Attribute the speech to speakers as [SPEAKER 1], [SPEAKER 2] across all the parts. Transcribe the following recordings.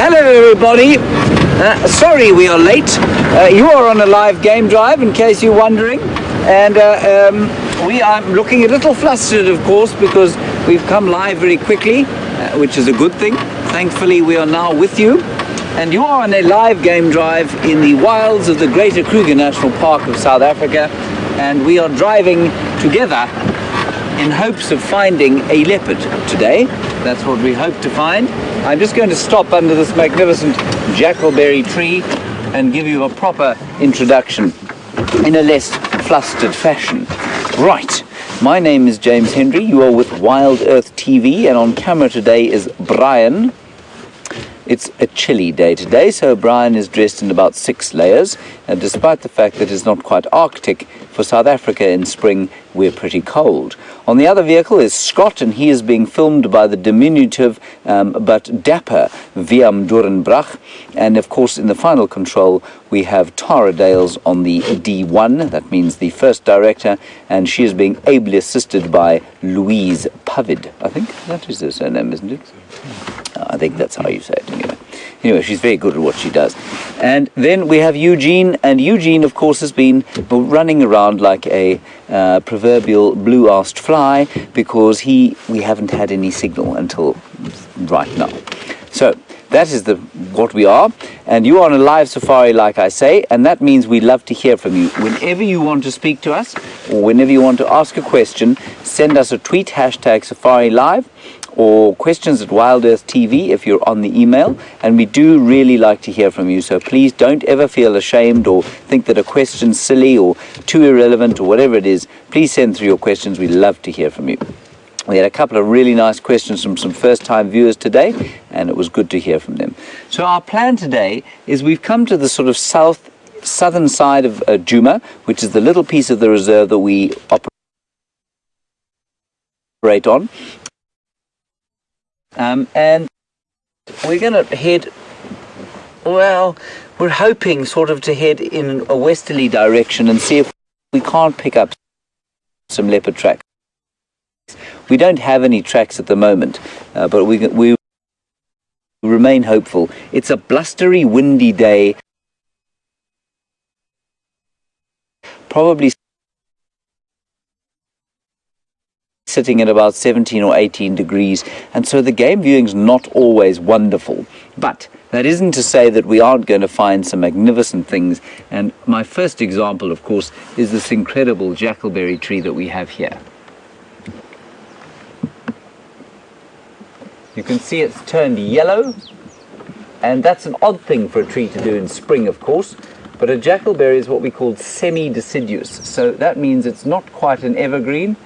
[SPEAKER 1] Hello everybody, sorry we are late. You are on a live game drive in case you're wondering, and we are looking a little flustered of course because we've come live very quickly, which is a good thing. Thankfully we are now with you, and you are on a live game drive in the wilds of the Greater Kruger National Park of South Africa, and we are driving together in hopes of finding a leopard today. That's what we hope to find. I'm just going to stop under this magnificent jackalberry tree and give you a proper introduction in a less flustered fashion. Right, my name is James Hendry, you are with WildEarthTV, and on camera today is Brian. It's a chilly day today, so Brian is dressed in about 6 layers, and despite the fact that it's not quite Arctic, for South Africa in spring we're pretty cold. On the other vehicle is Scott, and he is being filmed by the diminutive but dapper Viam Dorenbrach, and of course in the final control we have Tara Dales on the D1, that means the first director, and she is being ably assisted by Louise Pavid. I think that is her surname, isn't it? I think that's how you say it anyway. Anyway, she's very good at what she does. And then we have Eugene, and Eugene, of course, has been running around like a proverbial blue-arsed fly because we haven't had any signal until right now. So that is what we are, and you are on a live safari, like I say, and that means we love to hear from you. Whenever you want to speak to us, or whenever you want to ask a question, send us a tweet, #SafariLive, or questions at WildEarthTV if you're on the email, and we do really like to hear from you, so please don't ever feel ashamed or think that a question's silly or too irrelevant or whatever it is. Please send through your questions. We love to hear from you. We had a couple of really nice questions from some first-time viewers today, and it was good to hear from them. So our plan today is we've come to the sort of southern side of Djuma, which is the little piece of the reserve that we operate on. And we're going to head, well, we're hoping sort of to head in a westerly direction and see if we can't pick up some leopard tracks. We don't have any tracks at the moment, but we remain hopeful. It's a blustery, windy day, probably sitting at about 17 or 18 degrees, and so the game viewing's not always wonderful, but that isn't to say that we aren't going to find some magnificent things. And my first example, of course, is this incredible jackalberry tree that we have here. You can see it's turned yellow, and that's an odd thing for a tree to do in spring, of course, but a jackalberry is what we call semi-deciduous, so that means it's not quite an evergreen.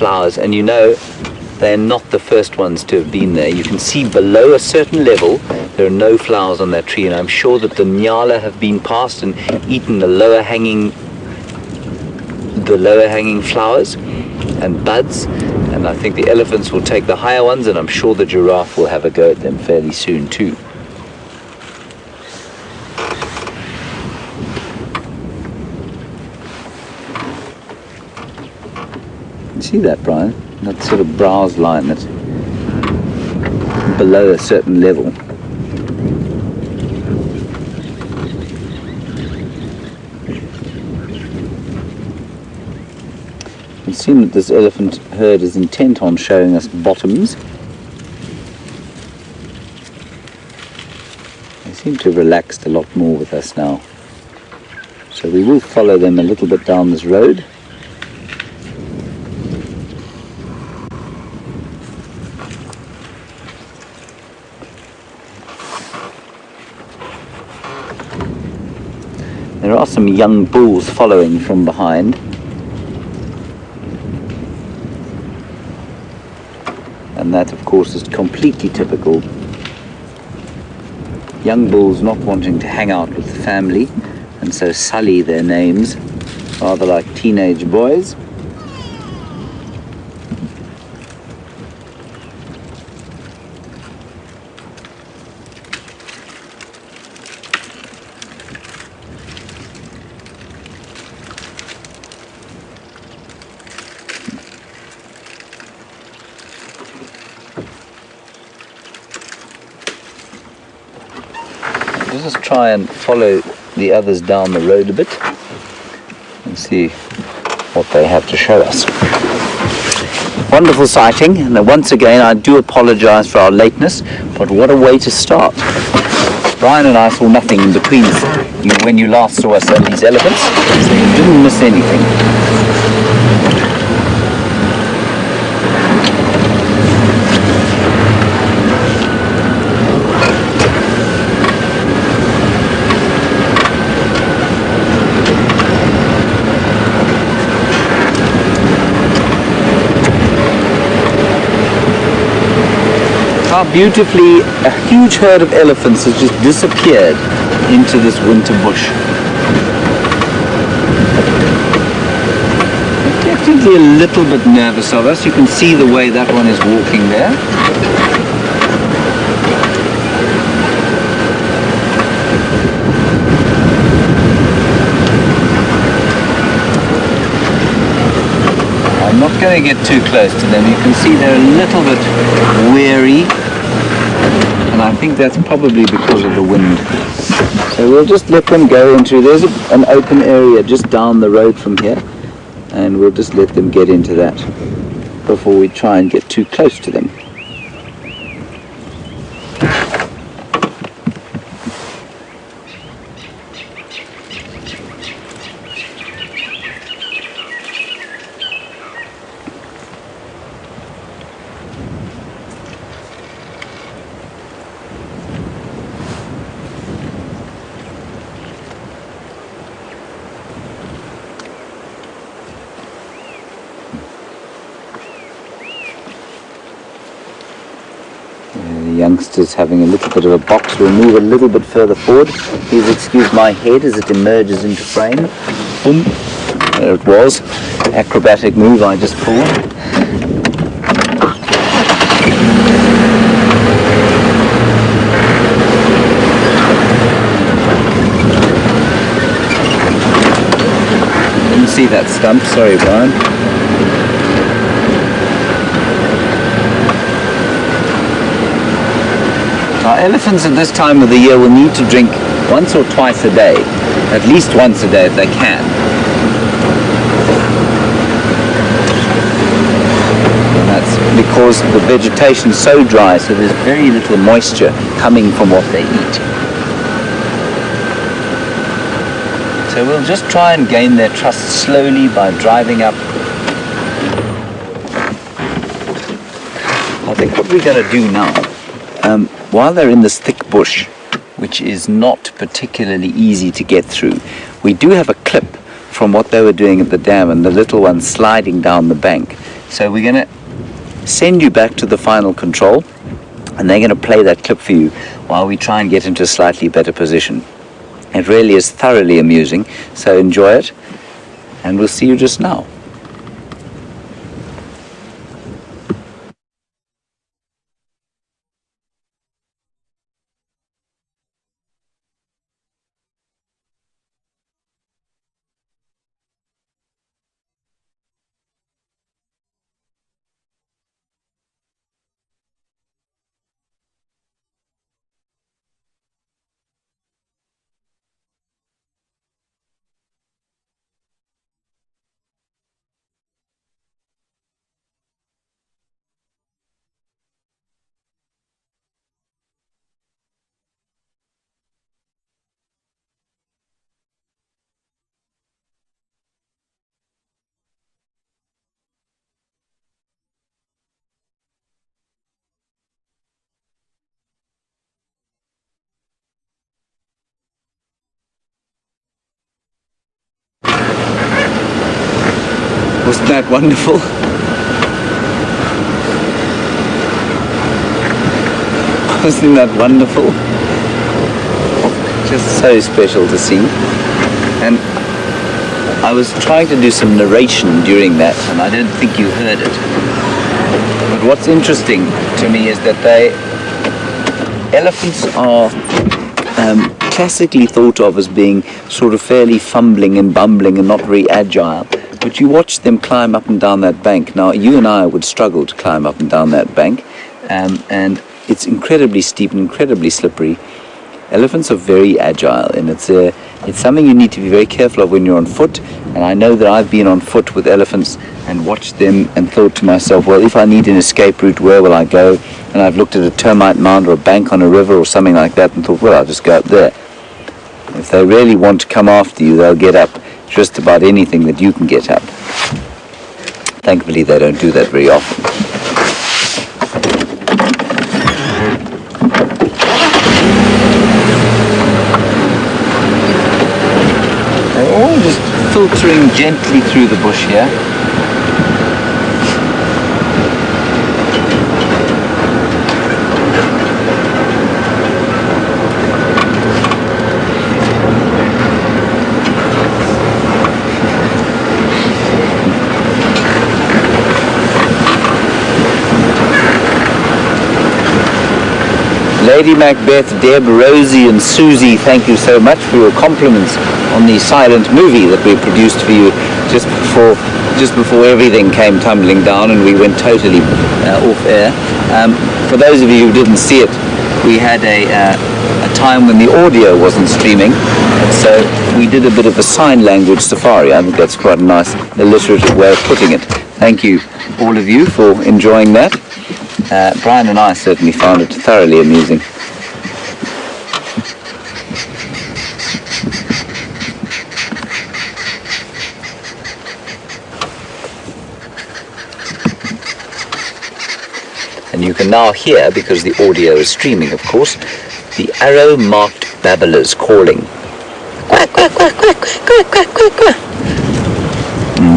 [SPEAKER 1] flowers, and you know they're not the first ones to have been there. You can see below a certain level there are no flowers on that tree, and I'm sure that the nyala have been past and eaten the lower hanging flowers and buds, and I think the elephants will take the higher ones, and I'm sure the giraffe will have a go at them fairly soon too. See that, Brian? That sort of browse line that's below a certain level. It seems that this elephant herd is intent on showing us bottoms. They seem to have relaxed a lot more with us now. So we will follow them a little bit down this road. There are some young bulls following from behind. And that, of course, is completely typical. Young bulls not wanting to hang out with the family, and so sully their names, rather like teenage boys. Let's just try and follow the others down the road a bit and see what they have to show us. Wonderful sighting, and once again I do apologize for our lateness, but what a way to start. Brian and I saw nothing in between when you last saw us at these elephants, so you didn't miss anything. How beautifully a huge herd of elephants has just disappeared into this winter bush. They're definitely a little bit nervous of us. You can see the way that one is walking there. I'm not going to get too close to them. You can see they're a little bit weary, and I think that's probably because of the wind. So we'll just let them go into, there's an open area just down the road from here, and we'll just let them get into that before we try and get too close to them. The youngster's having a little bit of a box. We'll move a little bit further forward. Please excuse my head as it emerges into frame. Boom. There it was. Acrobatic move I just pulled. Didn't see that stump. Sorry, Brian. Now, elephants at this time of the year will need to drink once or twice a day, at least once a day if they can. And that's because the vegetation is so dry, so there's very little moisture coming from what they eat. So we'll just try and gain their trust slowly by driving up. I think what we're going to do now, while they're in this thick bush, which is not particularly easy to get through, we do have a clip from what they were doing at the dam and the little one sliding down the bank. So we're going to send you back to the final control, and they're going to play that clip for you while we try and get into a slightly better position. It really is thoroughly amusing, so enjoy it, and we'll see you just now. Wasn't that wonderful? Wasn't that wonderful? Just so special to see. And I was trying to do some narration during that, and I don't think you heard it. But what's interesting to me is that elephants are classically thought of as being sort of fairly fumbling and bumbling and not very agile. But you watch them climb up and down that bank. Now, you and I would struggle to climb up and down that bank, and it's incredibly steep and incredibly slippery. Elephants are very agile, and it's something you need to be very careful of when you're on foot. And I know that I've been on foot with elephants and watched them and thought to myself, well, if I need an escape route, where will I go? And I've looked at a termite mound or a bank on a river or something like that and thought, well, I'll just go up there. If they really want to come after you, they'll get up just about anything that you can get up. Thankfully, they don't do that very often. They're all just filtering gently through the bush here. Lady Macbeth, Deb, Rosie and Susie, thank you so much for your compliments on the silent movie that we produced for you just before everything came tumbling down and we went totally off air. For those of you who didn't see it, we had a time when the audio wasn't streaming, so we did a bit of a sign language safari. I think that's quite a nice alliterative way of putting it. Thank you, all of you, for enjoying that. Brian and I certainly found it thoroughly amusing. And you can now hear, because the audio is streaming of course, the arrow-marked babblers calling. Quack, quack, quack, quack, quack, quack, quack, quack.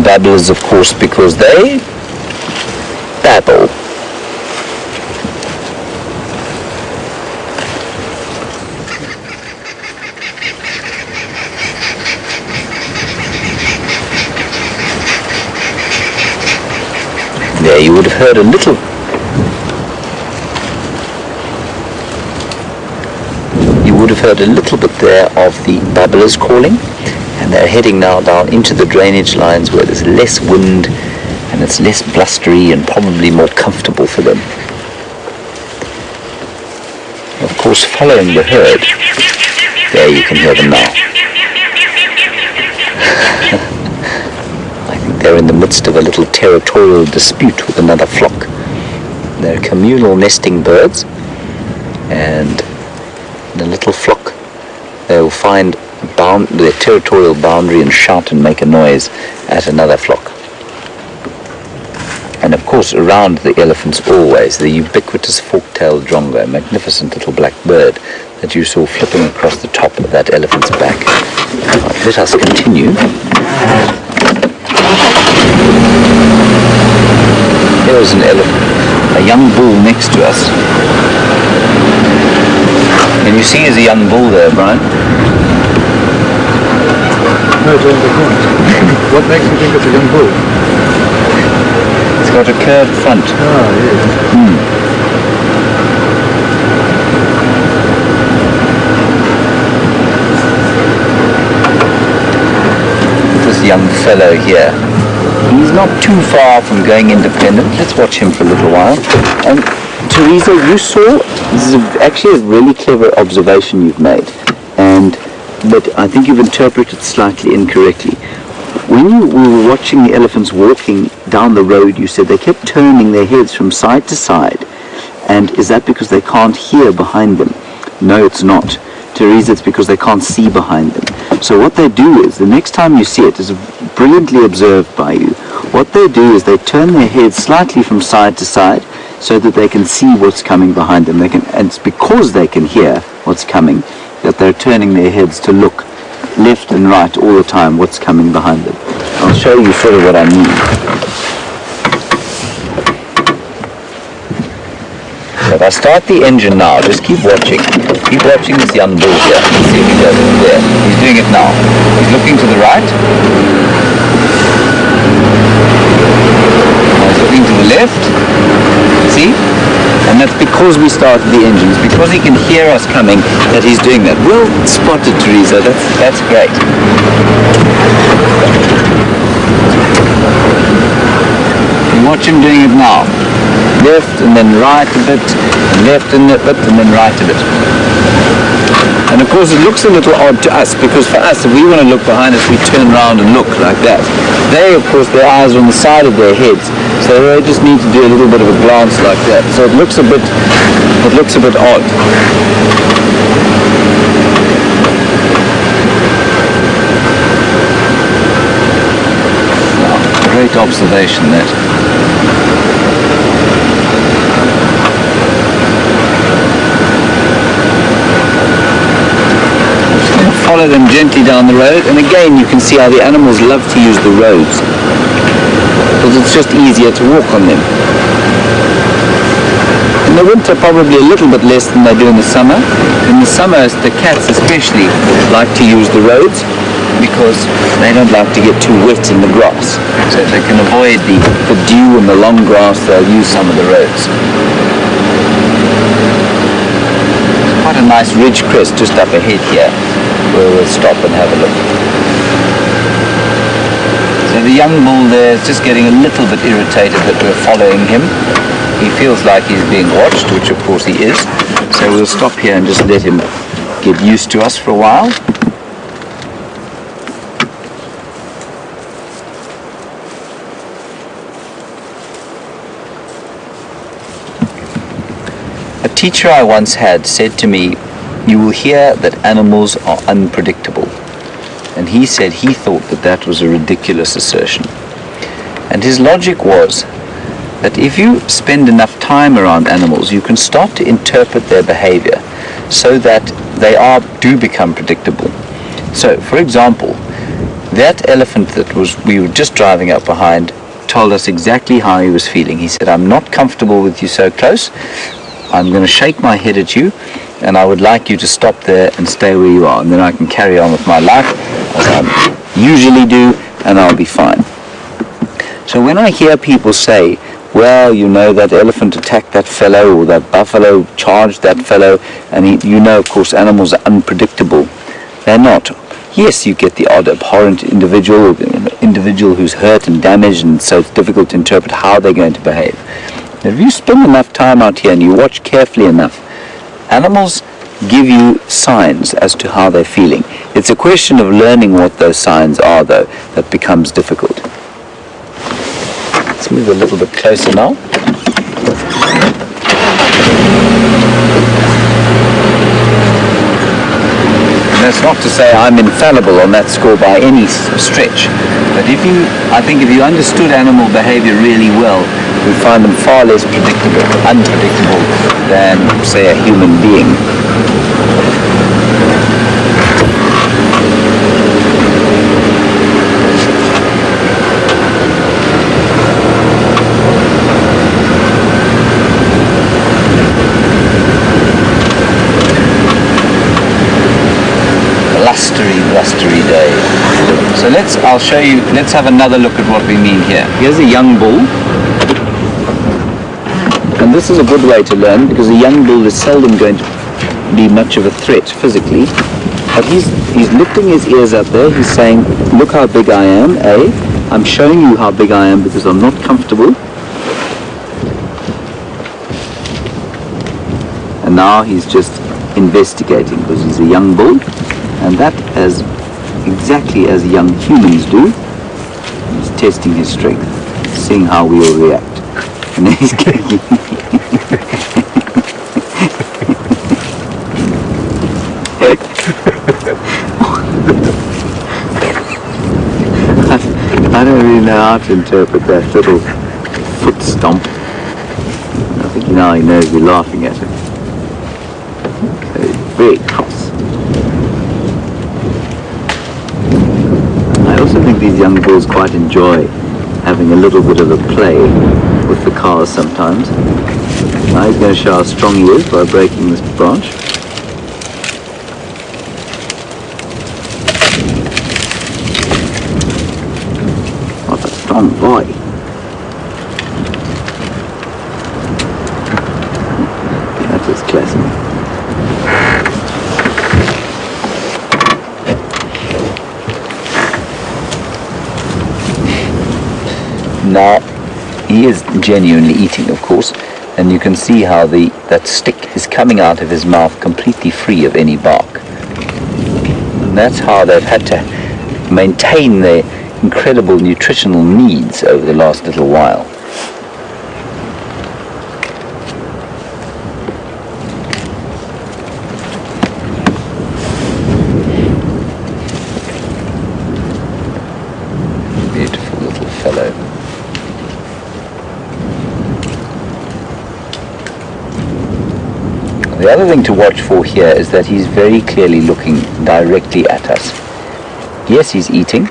[SPEAKER 1] Babblers of course because they babble. There you would have heard a little bit there of the babblers calling, and they're heading now down into the drainage lines where there's less wind and it's less blustery and probably more comfortable for them. Of course, following the herd, there you can hear them now. They're in the midst of a little territorial dispute with another flock. They're communal nesting birds, and in a little flock they will find their territorial boundary and shout and make a noise at another flock. And of course around the elephants always the ubiquitous fork-tailed drongo, a magnificent little black bird that you saw flipping across the top of that elephant's back. Right, let us continue. here is an elephant, a young bull next to us. And you see there's a young bull there, Brian?
[SPEAKER 2] No, James, I can't. What makes you think it's a young bull?
[SPEAKER 1] It's got a curved front.
[SPEAKER 2] Ah, yes.
[SPEAKER 1] This young fellow here. He's not too far from going independent. Let's watch him for a little while. And Teresa, you saw, this is actually a really clever observation you've made, but I think you've interpreted slightly incorrectly. When we were watching the elephants walking down the road, you said they kept turning their heads from side to side. And is that because they can't hear behind them? No, it's not. Teresa, it's because they can't see behind them. So what they do is, the next time you see it, is brilliantly observed by you. What they do is they turn their heads slightly from side to side so that they can see what's coming behind them. And it's because they can hear what's coming that they're turning their heads to look left and right all the time what's coming behind them. I'll show you sort of what I mean. So if I start the engine now, just keep watching. Keep watching this young bull here. See if he does it there. He's doing it now. He's looking to the right. Now he's looking to the left. See? And that's because we started the engine. It's because he can hear us coming that he's doing that. Well spotted, Teresa. That's great. You watch him doing it now. Left and then right a bit, and left and a bit, and then right a bit. And of course it looks a little odd to us, because for us, if we want to look behind us, we turn around and look like that. They, of course, their eyes are on the side of their heads, so they just need to do a little bit of a glance like that. So it looks a bit odd. Wow, great observation that. Follow them gently down the road, and again you can see how the animals love to use the roads because it's just easier to walk on them. In the winter probably a little bit less than they do in the summer. In the summer the cats especially like to use the roads because they don't like to get too wet in the grass. So if they can avoid the dew and the long grass, they'll use some of the roads. Quite a nice ridge crest just up ahead here where we'll stop and have a look. So the young bull there is just getting a little bit irritated that we're following him. He feels like he's being watched, which of course he is. So we'll stop here and just let him get used to us for a while. A teacher I once had said to me, "You will hear that animals are unpredictable." And he said he thought that was a ridiculous assertion. And his logic was that if you spend enough time around animals, you can start to interpret their behavior so that they do become predictable. So, for example, that elephant that we were just driving up behind told us exactly how he was feeling. He said, "I'm not comfortable with you so close. I'm going to shake my head at you, and I would like you to stop there and stay where you are, and then I can carry on with my life as I usually do, and I'll be fine." So when I hear people say, "Well, you know, that elephant attacked that fellow, or that buffalo charged that fellow," and you know, of course, animals are unpredictable. They're not. Yes, you get the odd abhorrent individual who's hurt and damaged, and so it's difficult to interpret how they're going to behave. If you spend enough time out here and you watch carefully enough, animals give you signs as to how they're feeling. It's a question of learning what those signs are, though, that becomes difficult. Let's move a little bit closer now. And that's not to say I'm infallible on that score by any stretch, but I think if you understood animal behavior really well, we find them far less unpredictable than, say, a human being. I'll show you. Let's have another look at what we mean here. Here's a young bull. And this is a good way to learn, because a young bull is seldom going to be much of a threat physically. But he's lifting his ears up there. He's saying, look how big I am, eh? I'm showing you how big I am because I'm not comfortable. And now he's just investigating because he's a young bull. And that, as exactly as young humans do, he's testing his strength, seeing how we will react. And then he's kicking. I don't really know how to interpret that little foot stomp. I think now he knows we're laughing at him. So he's very cross. I also think these young bulls quite enjoy having a little bit of a play with the cars sometimes. Now he's going to show how strong he is by breaking this branch. What a strong boy. That was classic. Now, he is genuinely eating, of course, and you can see how that stick is coming out of his mouth completely free of any bark. And that's how they've had to maintain their incredible nutritional needs over the last little while. Beautiful little fellow. The other thing to watch for here is that he's very clearly looking directly at us. Yes, he's eating.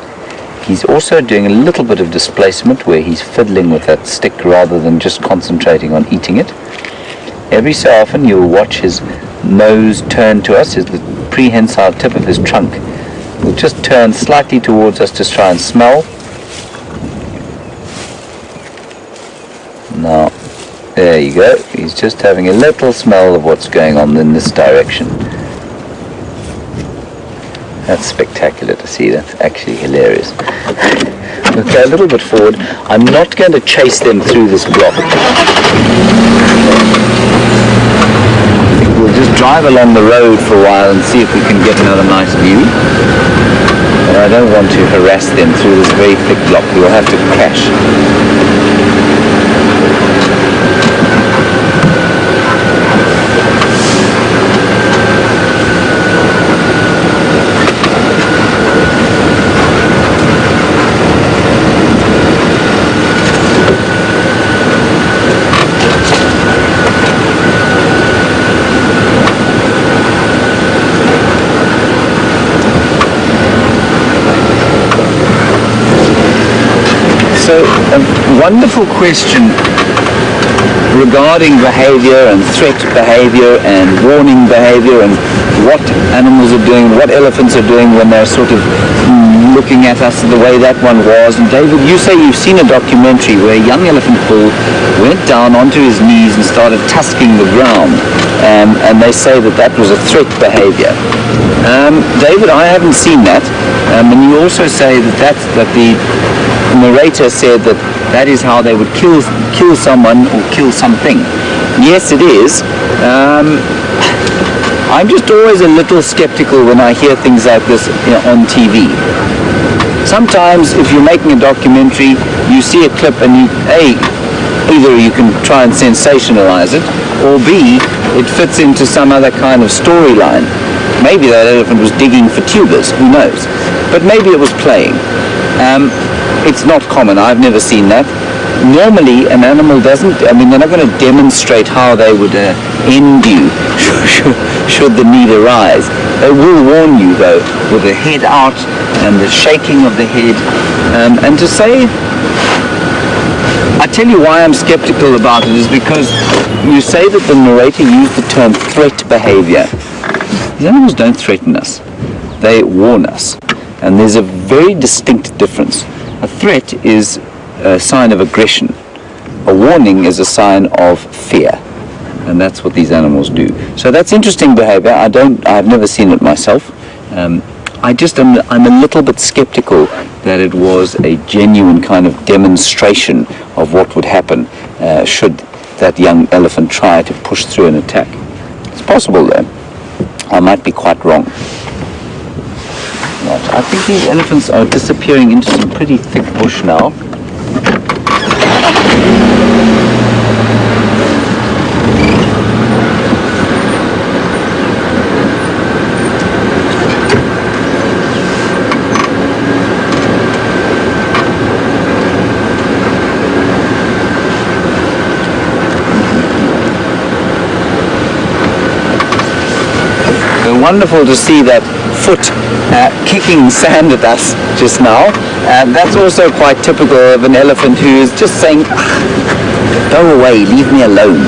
[SPEAKER 1] He's also doing a little bit of displacement where he's fiddling with that stick rather than just concentrating on eating it. Every so often you'll watch his nose turn to us, the prehensile tip of his trunk will just turn slightly towards us to try and smell. Now, there you go. He's just having a little smell of what's going on in this direction. That's spectacular to see. That's actually hilarious. We'll go a little bit forward. I'm not going to chase them through this block. I think we'll just drive along the road for a while and see if we can get another nice view. But I don't want to harass them through this very thick block. We'll have to crash. So, a wonderful question regarding behavior and threat behavior and warning behavior and what animals are doing, what elephants are doing when they're sort of looking at us the way that one was. And David, you say you've seen a documentary where a young elephant bull went down onto his knees and started tusking the ground, and they say that that was a threat behavior. David, I haven't seen that, and you also say that the narrator said that that is how they would kill someone or kill something. Yes, it is. I'm just always a little skeptical when I hear things like this on TV. Sometimes if you're making a documentary, you see a clip and either you can try and sensationalize it, or B, it fits into some other kind of storyline. Maybe that elephant was digging for tubers, who knows? But maybe it was playing. It's not common. I've never seen that. Normally, an animal doesn't, they're not going to demonstrate how they would end you should the need arise. They will warn you, though, with the head out and the shaking of the head. And to say, I tell you why I'm skeptical about it is because you say that the narrator used the term threat behavior. These animals don't threaten us. They warn us. And there's a very distinct difference. A threat is a sign of aggression. A warning is a sign of fear. And that's what these animals do. So that's interesting behavior. I've never seen it myself. I'm a little bit skeptical that it was a genuine kind of demonstration of what would happen should that young elephant try to push through an attack. It's possible though. I might be quite wrong. Right. I think these elephants are disappearing into some pretty thick bush now. Wonderful to see that foot kicking sand at us just now. That's also quite typical of an elephant who is just saying, go away, leave me alone.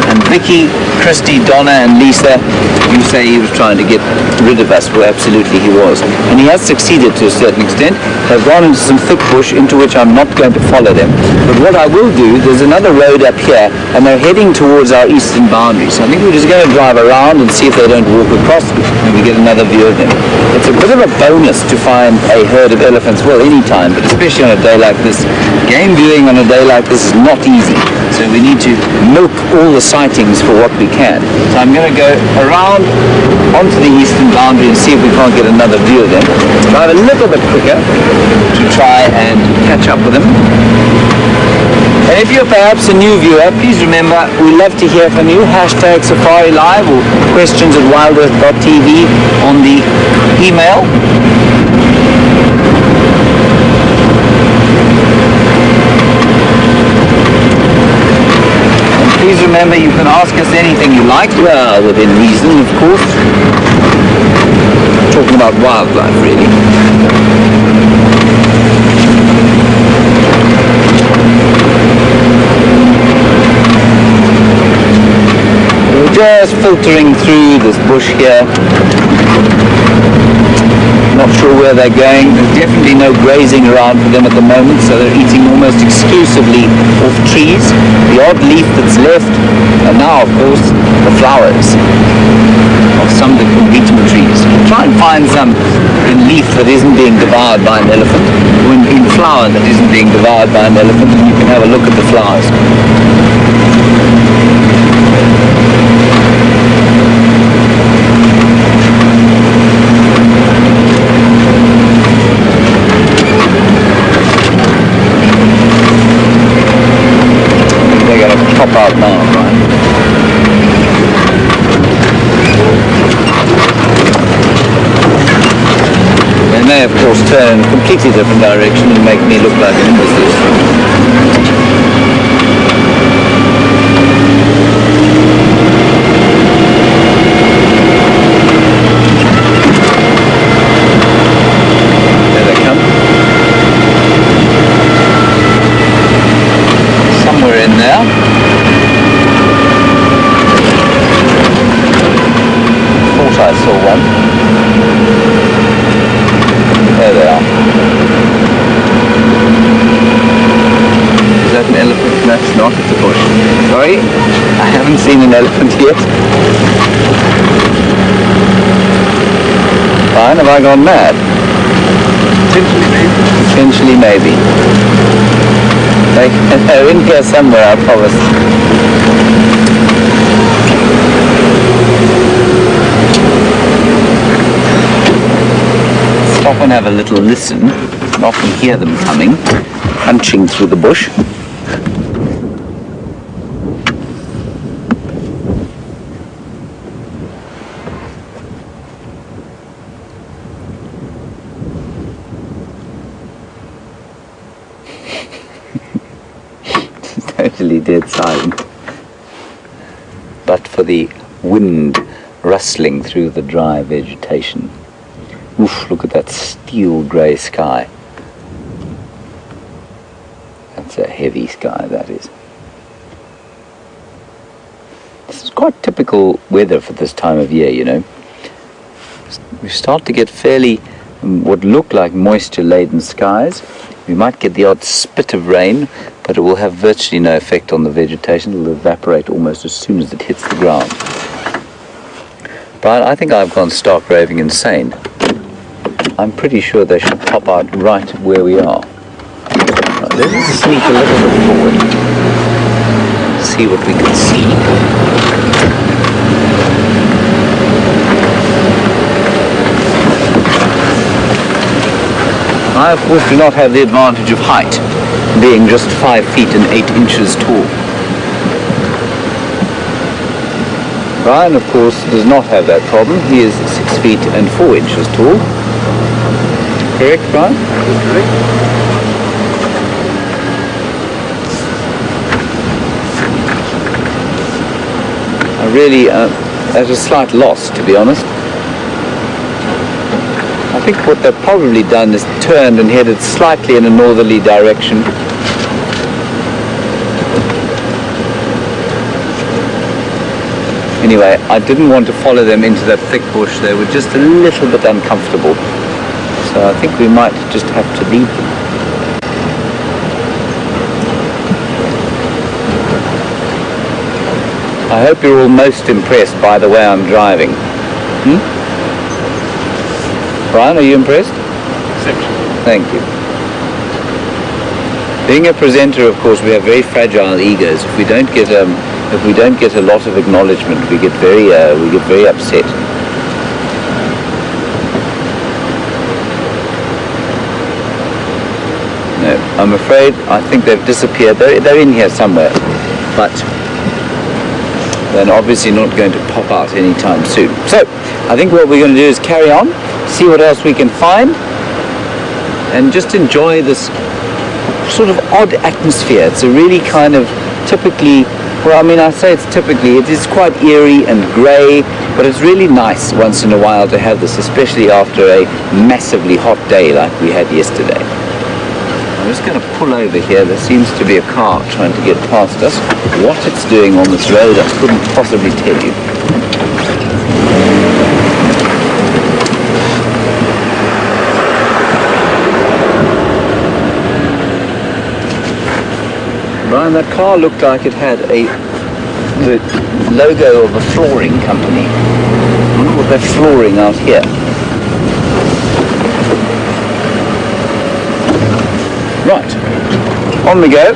[SPEAKER 1] And Vicky, Christy, Donna and Lisa, you say he was trying to get rid of us. Well, absolutely he was. And he has succeeded to a certain extent. They've gone into some thick bush into which I'm not going to follow them. But what I will do, there's another road up here and they're heading towards our eastern boundary. So I think we're just going to drive around and see if they don't walk across and we get another view of them. It's a bit of a bonus to find a herd of elephants, well, any time, but especially on a day like this. Game viewing on a day like this is not easy. So we need to milk all the sightings for what we can. So I'm going to go around onto the eastern boundary and see if we can't get another view of them. Drive a little bit quicker to try and catch up with them. And if you're perhaps a new viewer, please remember we love to hear from you. Hashtag Safari Live or questions at WildEarthTV on the email. Please remember you can ask us anything you like, well, within reason, of course. Talking about wildlife, really. We're just filtering through this bush here. Not sure where they're going. There's definitely no grazing around for them at the moment, so they're eating almost exclusively off trees. The odd leaf that's left, and now, of course, the flowers of some of the combetum trees. Try and find some in leaf that isn't being devoured by an elephant, or in flower that isn't being devoured by an elephant, and you can have a look at the flowers. Pop out now, right? They may, of course, turn in a completely different direction and make me look like an imbecile. There they come. Somewhere in there. I saw one. There they are. Is that an elephant? No, it's not. It's a bush. Sorry, I haven't seen an elephant yet. Fine, have I gone mad? Potentially maybe. They're in here somewhere, I promise. Stop and have a little listen. You can often hear them coming, punching through the bush. It's totally dead silent. But for the wind rustling through the dry vegetation. Oof, look at that steel grey sky. That's a heavy sky, that is. This is quite typical weather for this time of year, you know. We start to get fairly what look like moisture-laden skies. We might get the odd spit of rain, but it will have virtually no effect on the vegetation. It will evaporate almost as soon as it hits the ground. Brian, I think I've gone stark raving insane. I'm pretty sure they should pop out right where we are. Right, let's sneak a little bit forward. See what we can see. I, of course, do not have the advantage of height, being just 5 feet and 8 inches tall. Brian, of course, does not have that problem. He is 6 feet and 4 inches tall. Correct, Brian? Correct. I really at a slight loss, to be honest. I think what they've probably done is turned and headed slightly in a northerly direction. Anyway, I didn't want to follow them into that thick bush. They were just a little bit uncomfortable. So I think we might just have to leave them. I hope you're all most impressed by the way I'm driving. Brian, are you impressed?
[SPEAKER 2] Exceptional.
[SPEAKER 1] Thank you. Being a presenter, of course, we have very fragile egos. If we don't get a lot of acknowledgement, we get very upset. No, I'm afraid I think they've disappeared. They're in here somewhere, but they're obviously not going to pop out anytime soon. So, I think what we're going to do is carry on, see what else we can find, and just enjoy this sort of odd atmosphere. It's a really kind of typically, well, I mean, I say it's typically, it is quite eerie and grey, but it's really nice once in a while to have this, especially after a massively hot day like we had yesterday. I'm just going to pull over here. There seems to be a car trying to get past us. What it's doing on this road, I couldn't possibly tell you. Brian, that car looked like it had the logo of a flooring company. I wonder what they're flooring out here. Right, on we go.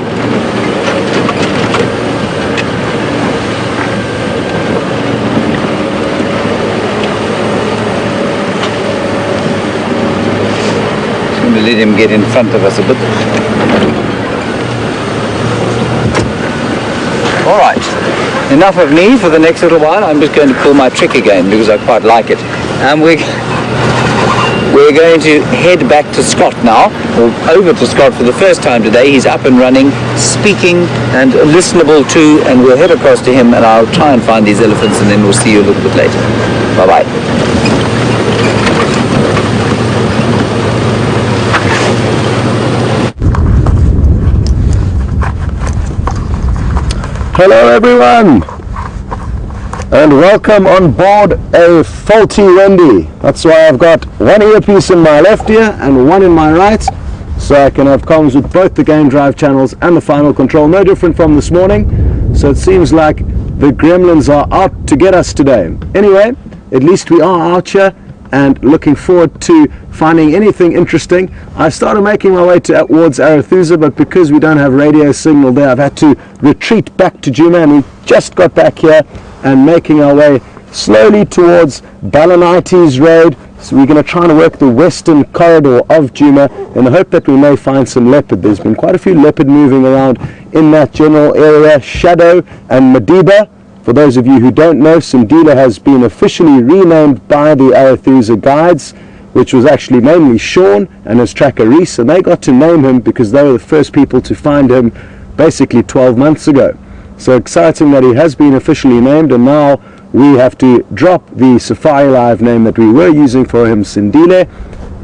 [SPEAKER 1] Just going to let him get in front of us a bit. All right, enough of me for the next little while. I'm just going to pull my trick again because I quite like it. And we're going to head back to Scott now, or over to Scott for the first time today. He's up and running, speaking and listenable to, and we'll head across to him and I'll try and find these elephants and then we'll see you a little bit later. Bye-bye.
[SPEAKER 2] Hello everyone, and welcome on board a faulty Wendy. That's why I've got one earpiece in my left ear and one in my right, so I can have comms with both the Game Drive channels and the Final Control. No different from this morning, so it seems like the gremlins are out to get us today. Anyway, at least we are out here and looking forward to finding anything interesting. I started making my way towards Arethusa, but because we don't have radio signal there, I've had to retreat back to Djuma, and we just got back here and making our way slowly towards Balanites Road. So we're going to try and work the western corridor of Djuma in the hope that we may find some leopard. There's been quite a few leopard moving around in that general area. Shadow and Madiba. For those of you who don't know, Sindila has been officially renamed by the Arethusa Guides, which was actually mainly Sean and his tracker Reese, and they got to name him because they were the first people to find him basically 12 months ago. So exciting that he has been officially named, and now we have to drop the Safari Live name that we were using for him, Sindile.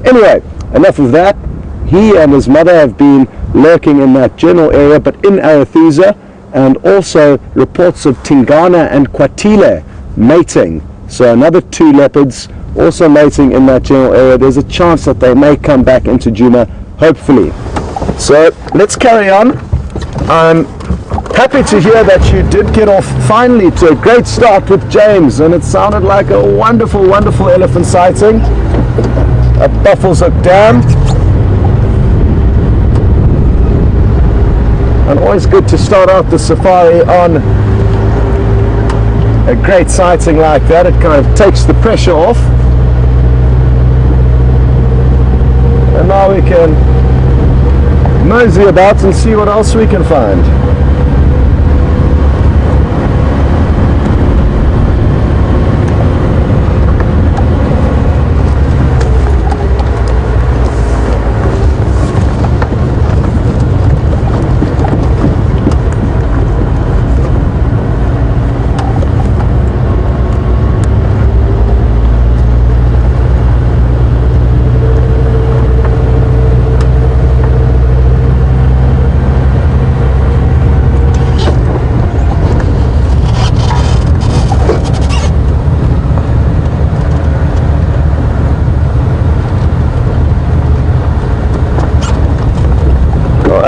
[SPEAKER 2] Anyway, enough of that. He and his mother have been lurking in that general area, but in Arethusa, and also reports of Tingana and Kwatile mating. So another two leopards also mating in that general area, there's a chance that they may come back into Djuma, hopefully. So let's carry on. I'm happy to hear that you did get off finally to a great start with James, and it sounded like a wonderful, wonderful elephant sighting at Buffalo's Hook Dam. And always good to start out the safari on a great sighting like that. It kind of takes the pressure off. And now we can mosey about and see what else we can find.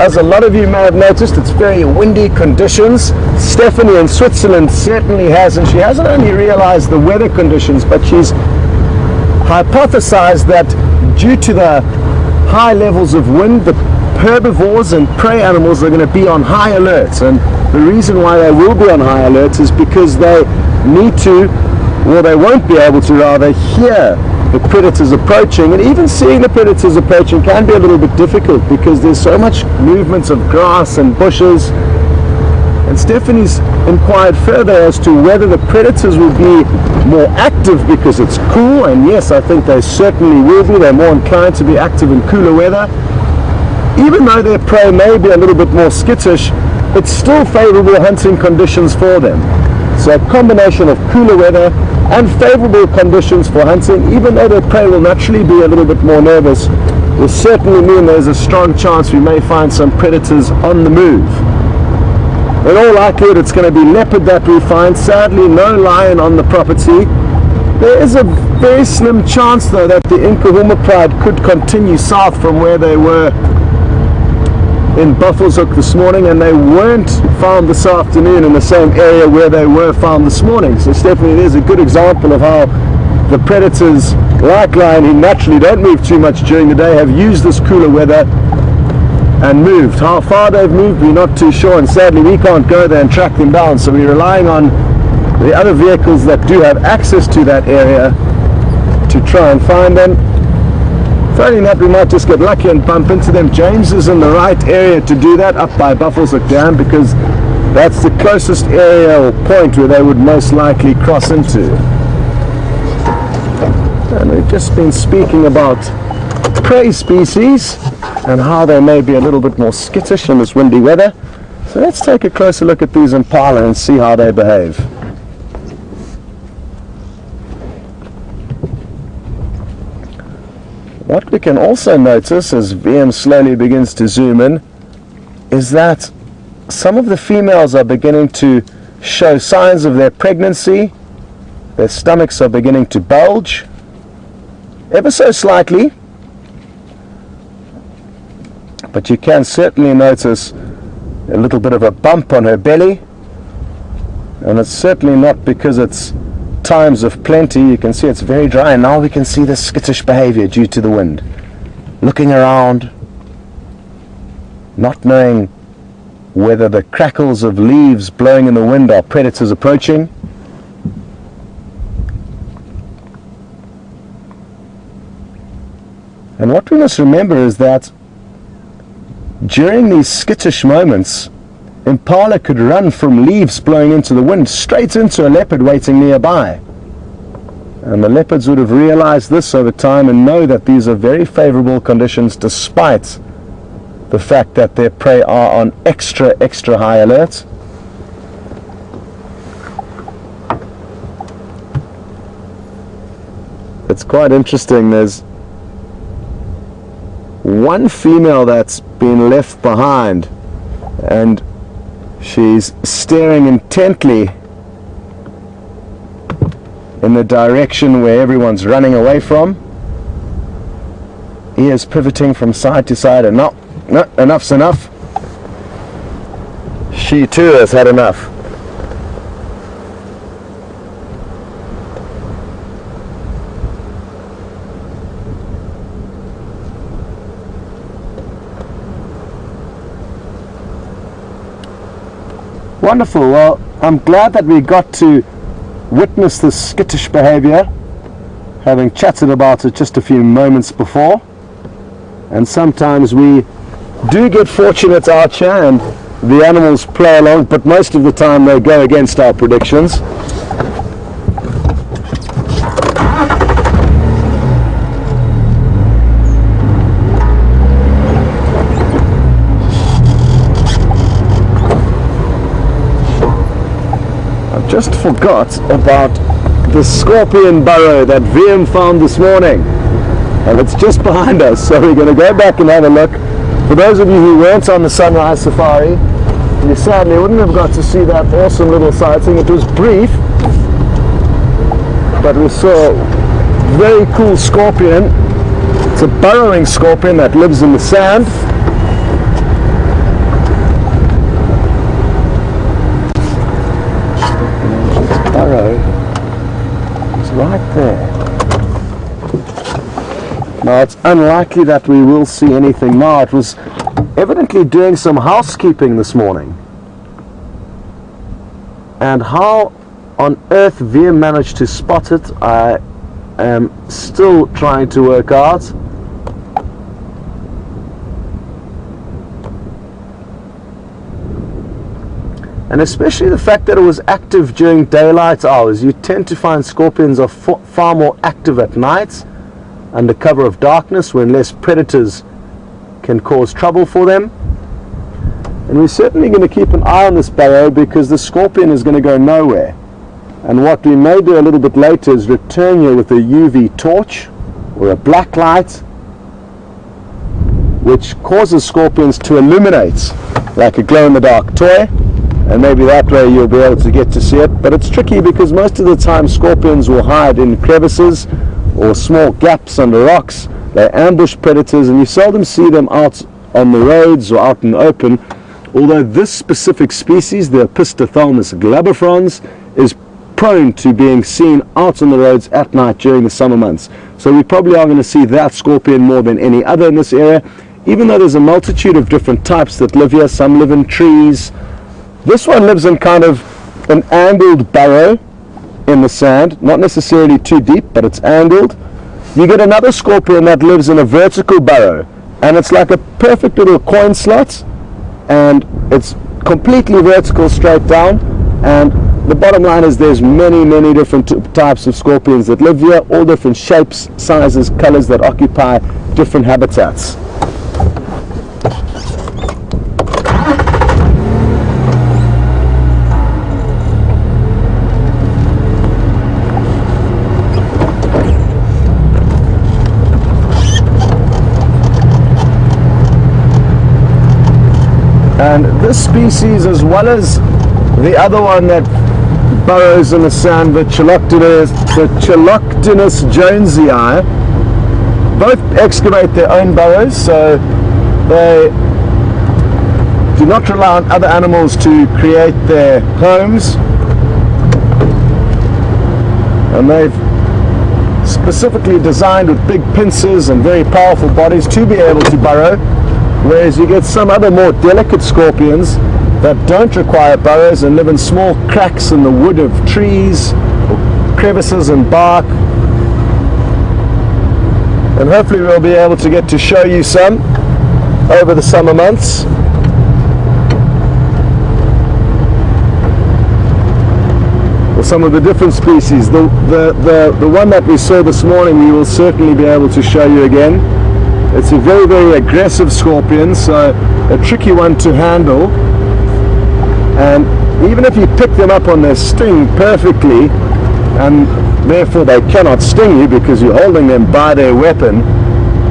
[SPEAKER 2] As a lot of you may have noticed, it's very windy conditions. Stephanie in Switzerland certainly has, and she hasn't only realized the weather conditions, but she's hypothesized that due to the high levels of wind, the herbivores and prey animals are going to be on high alert. And the reason why they will be on high alert is because they need to, or they won't be able to rather, hear the predators approaching, and even seeing the predators approaching can be a little bit difficult because there's so much movement of grass and bushes. And Stephanie's inquired further as to whether the predators will be more active because it's cool, and yes, I think they certainly will be. They're more inclined to be active in cooler weather. Even though their prey may be a little bit more skittish, it's still favorable hunting conditions for them. So a combination of cooler weather and favorable conditions for hunting, even though their prey will naturally be a little bit more nervous, will certainly mean there's a strong chance we may find some predators on the move. In all likelihood, it's going to be leopard that we find. Sadly, no lion on the property. There is a very slim chance, though, that the Nkahuma pride could continue south from where they were in Buffalo's Hook this morning, and they weren't found this afternoon in the same area where they were found this morning. So Stephanie, there's a good example of how the predators, like lion, who naturally don't move too much during the day, have used this cooler weather and moved. How far they've moved, we're not too sure, and sadly we can't go there and track them down, so we're relying on the other vehicles that do have access to that area to try and find them. Failing that, we might just get lucky and bump into them. James is in the right area to do that, up by Buffalo's Hook Dam, because that's the closest area or point where they would most likely cross into. And we've just been speaking about prey species and how they may be a little bit more skittish in this windy weather. So let's take a closer look at these impala and see how they behave. What we can also notice as VM slowly begins to zoom in is that some of the females are beginning to show signs of their pregnancy. Their stomachs are beginning to bulge ever so slightly, but you can certainly notice a little bit of a bump on her belly, and it's certainly not because it's times of plenty. You can see it's very dry, and now we can see the skittish behavior due to the wind, looking around, not knowing whether the crackles of leaves blowing in the wind are predators approaching. And what we must remember is that during these skittish moments, impala could run from leaves blowing into the wind straight into a leopard waiting nearby. And the leopards would have realized this over time and know that these are very favorable conditions, despite the fact that their prey are on extra high alert. It's quite interesting. There's one female that's been left behind, and she's staring intently in the direction where everyone's running away from. He is pivoting from side to side, and no, enough's enough. She too has had enough. Wonderful. Well, I'm glad that we got to witness this skittish behavior, having chatted about it just a few moments before. And sometimes we do get fortunate out here and the animals play along, but most of the time they go against our predictions. I just forgot about the scorpion burrow that VM found this morning, and it's just behind us, so we're going to go back and have a look. For those of you who weren't on the sunrise safari, you sadly wouldn't have got to see that awesome little sighting. It was brief, but we saw a very cool scorpion. It's a burrowing scorpion that lives in the sand. Its burrow is right there. Now, it's unlikely that we will see anything now. It was evidently doing some housekeeping this morning. And how on earth VM managed to spot it, I am still trying to work out. And especially the fact that it was active during daylight hours. You tend to find scorpions are far more active at night, under cover of darkness, when less predators can cause trouble for them. And we're certainly going to keep an eye on this burrow, because the scorpion is going to go nowhere. And what we may do a little bit later is return here with a UV torch or a black light, which causes scorpions to illuminate like a glow-in-the-dark toy, and maybe that way you'll be able to get to see it. But it's tricky, because most of the time scorpions will hide in crevices or small gaps under rocks. They ambush predators, and you seldom see them out on the roads or out in the open. Although this specific species, the Opistothalmus glabifrons, is prone to being seen out on the roads at night during the summer months. So we probably are going to see that scorpion more than any other in this area, even though there's a multitude of different types that live here. Some live in trees. This one lives in kind of an angled burrow in the sand, not necessarily too deep, but it's angled. You get another scorpion that lives in a vertical burrow, and it's like a perfect little coin slot, and it's completely vertical straight down. And the bottom line is there's many different types of scorpions that live here, all different shapes, sizes, colors, that occupy different habitats. And this species, as well as the other one that burrows in the sand, the Cheloctinus jonesii, both excavate their own burrows, so they do not rely on other animals to create their homes. And they've specifically designed with big pincers and very powerful bodies to be able to burrow. Whereas you get some other more delicate scorpions that don't require burrows and live in small cracks in the wood of trees, or crevices and bark. And hopefully we'll be able to get to show you some over the summer months. Or some of the different species. The one that we saw this morning, we will certainly be able to show you again. It's a very aggressive scorpion, so a tricky one to handle. And even if you pick them up on their sting perfectly, and therefore they cannot sting you because you're holding them by their weapon,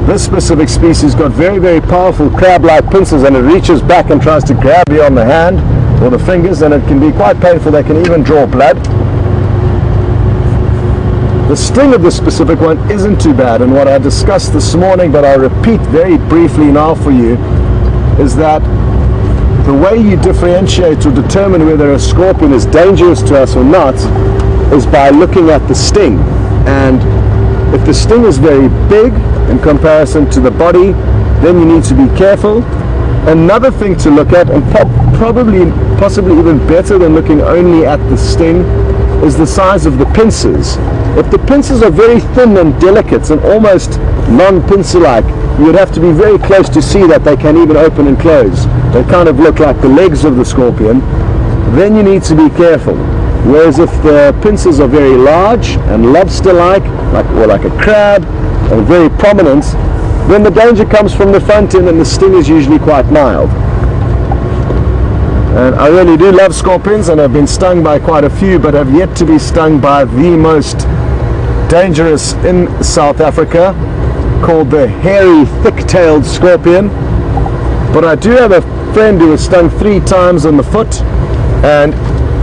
[SPEAKER 2] this specific species got very powerful crab-like pincers, and it reaches back and tries to grab you on the hand or the fingers, and it can be quite painful. They can even draw blood. The sting of this specific one isn't too bad, and what I discussed this morning, but I'll repeat very briefly now for you, is that the way you differentiate or determine whether a scorpion is dangerous to us or not is by looking at the sting. And if the sting is very big in comparison to the body, then you need to be careful. Another thing to look at, and possibly even better than looking only at the sting, is the size of the pincers. If the pincers are very thin and delicate and almost non-pincer-like, you would have to be very close to see that they can even open and close. They kind of look like the legs of the scorpion. Then you need to be careful. Whereas if the pincers are very large and lobster-like, or like a crab, and very prominent, then the danger comes from the front end, and the sting is usually quite mild. And I really do love scorpions, and I've been stung by quite a few, but have yet to be stung by the most dangerous in South Africa, called the hairy, thick-tailed scorpion. But I do have a friend who was stung 3 times on the foot, and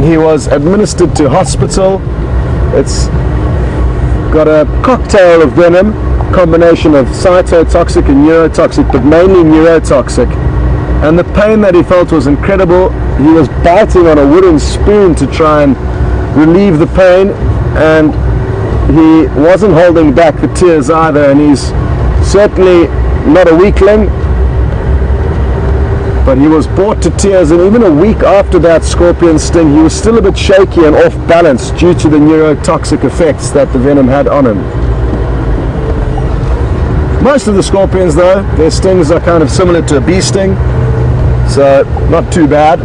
[SPEAKER 2] he was administered to hospital. It's got a cocktail of venom, combination of cytotoxic and neurotoxic, but mainly neurotoxic. And the pain that he felt was incredible. He was biting on a wooden spoon to try and relieve the pain, and he wasn't holding back the tears either, and he's certainly not a weakling, but he was brought to tears, and even a week after that scorpion sting, he was still a bit shaky and off balance due to the neurotoxic effects that the venom had on him. Most of the scorpions, though, their stings are kind of similar to a bee sting, so not too bad.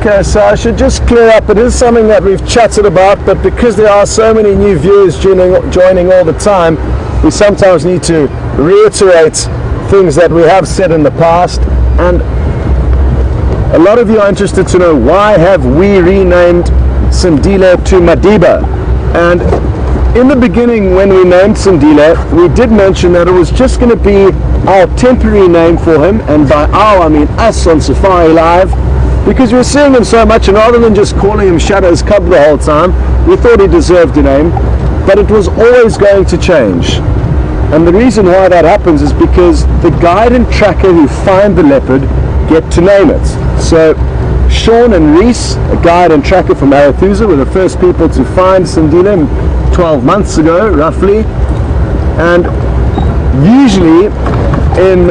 [SPEAKER 2] Okay, so I should just clear up, it is something that we've chatted about, but because there are so many new viewers joining all the time, we sometimes need to reiterate things that we have said in the past. And a lot of you are interested to know, why have we renamed Sindile to Madiba? And in the beginning, when we named Sindile, we did mention that it was just going to be our temporary name for him, and by our I mean us on Safari Live, because we were seeing him so much, and rather than just calling him Shadow's Cub the whole time, we thought he deserved a name, but it was always going to change. And the reason why that happens is because the guide and tracker who find the leopard get to name it. So Sean and Reese, a guide and tracker from Arathusa, were the first people to find Sindile 12 months ago, roughly. And usually in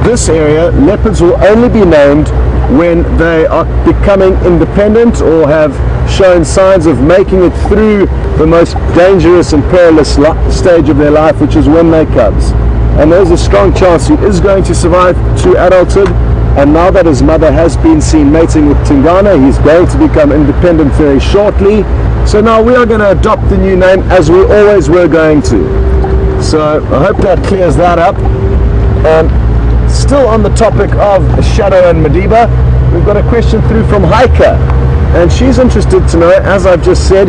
[SPEAKER 2] this area, leopards will only be named when they are becoming independent or have shown signs of making it through the most dangerous and perilous stage of their life, which is when they're cubs. And there's a strong chance he is going to survive to adulthood, and now that his mother has been seen mating with Tingana, he's going to become independent very shortly. So now we are going to adopt the new name, as we always were going to. So I hope that clears that up. And still on the topic of Shadow and Madiba, we've got a question through from Heike, and she's interested to know, as I've just said,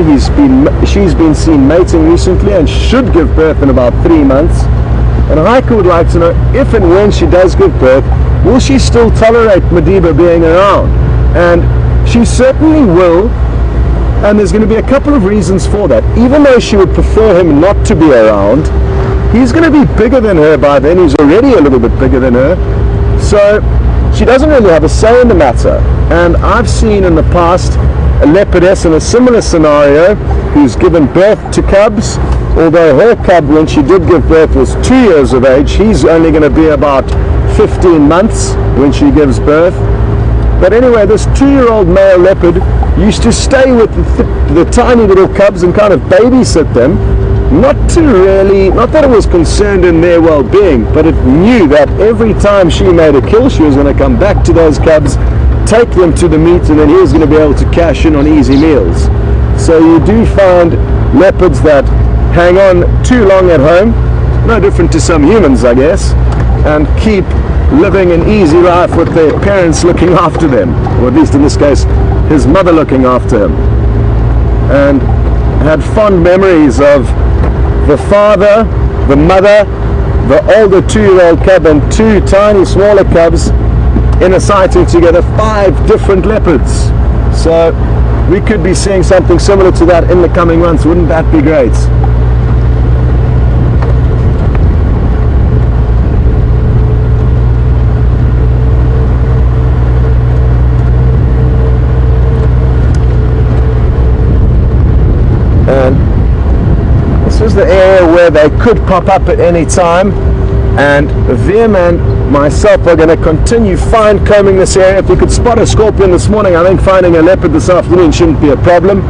[SPEAKER 2] she's been seen mating recently and should give birth in about 3 months. And Heike would like to know, if and when she does give birth, will she still tolerate Madiba being around? And she certainly will, and there's going to be a couple of reasons for that. Even though she would prefer him not to be around, he's going to be bigger than her by then. He's already a little bit bigger than her. So she doesn't really have a say in the matter. And I've seen in the past a leopardess in a similar scenario who's given birth to cubs. Although her cub, when she did give birth, was 2 years of age, he's only going to be about 15 months when she gives birth. But anyway, this 2-year-old male leopard used to stay with the tiny little cubs and kind of babysit them. Not that it was concerned in their well-being, but it knew that every time she made a kill, she was going to come back to those cubs, take them to the meat, and then he was going to be able to cash in on easy meals. So you do find leopards that hang on too long at home, no different to some humans, I guess, and keep living an easy life with their parents looking after them, or at least in this case, his mother looking after him. And had fond memories of the father, the mother, the older 2-year-old cub and 2 tiny smaller cubs in a sighting together, 5 different leopards. So we could be seeing something similar to that in the coming months. Wouldn't that be great? And this is the area where they could pop up at any time, and Vim and myself are going to continue fine combing this area. If we could spot a scorpion this morning, I think finding a leopard this afternoon shouldn't be a problem.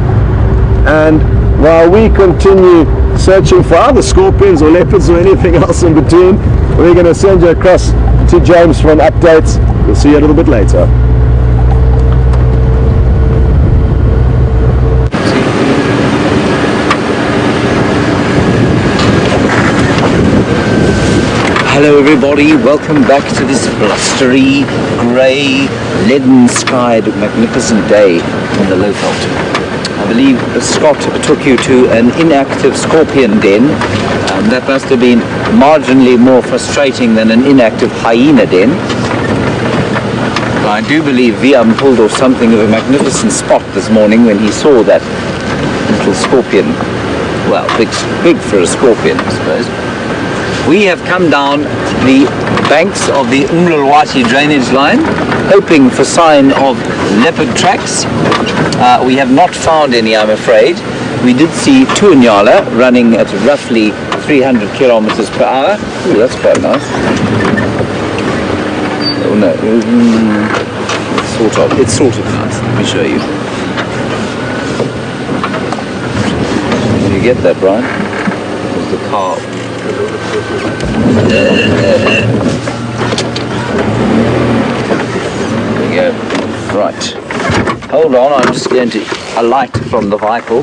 [SPEAKER 2] And while we continue searching for other scorpions or leopards or anything else in between, we're going to send you across to James for an update. We'll see you a little bit later.
[SPEAKER 1] Hello everybody, welcome back to this blustery, grey, leaden-skied, magnificent day in the Lowveld. I believe Scott took you to an inactive scorpion den. That must have been marginally more frustrating than an inactive hyena den. I do believe Viam pulled off something of a magnificent spot this morning when he saw that little scorpion. Well, big for a scorpion, I suppose. We have come down the banks of the Umlulwati drainage line, hoping for sign of leopard tracks. We have not found any, I'm afraid. We did see two Nyala running at roughly 300 kilometers per hour. Ooh, that's quite nice. Oh no, it's sort of nice. Let me show you. Did you get that, Brian? There's the car. There we go. Right. Hold on, I'm just going to alight from the vehicle.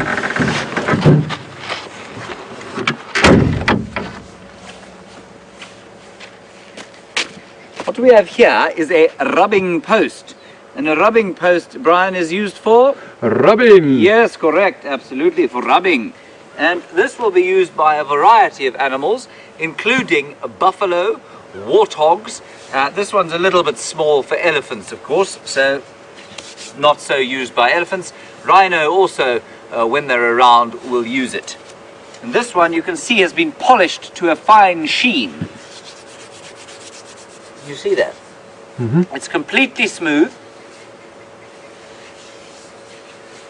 [SPEAKER 1] What we have here is a rubbing post. And a rubbing post, Brian, is used for?
[SPEAKER 2] Rubbing!
[SPEAKER 1] Yes, correct, absolutely, for rubbing. And this will be used by a variety of animals, including buffalo, warthogs. This one's a little bit small for elephants, of course, so not so used by elephants. Rhino also, when they're around, will use it. And this one, you can see, has been polished to a fine sheen. You see that? Mm-hmm. It's completely smooth.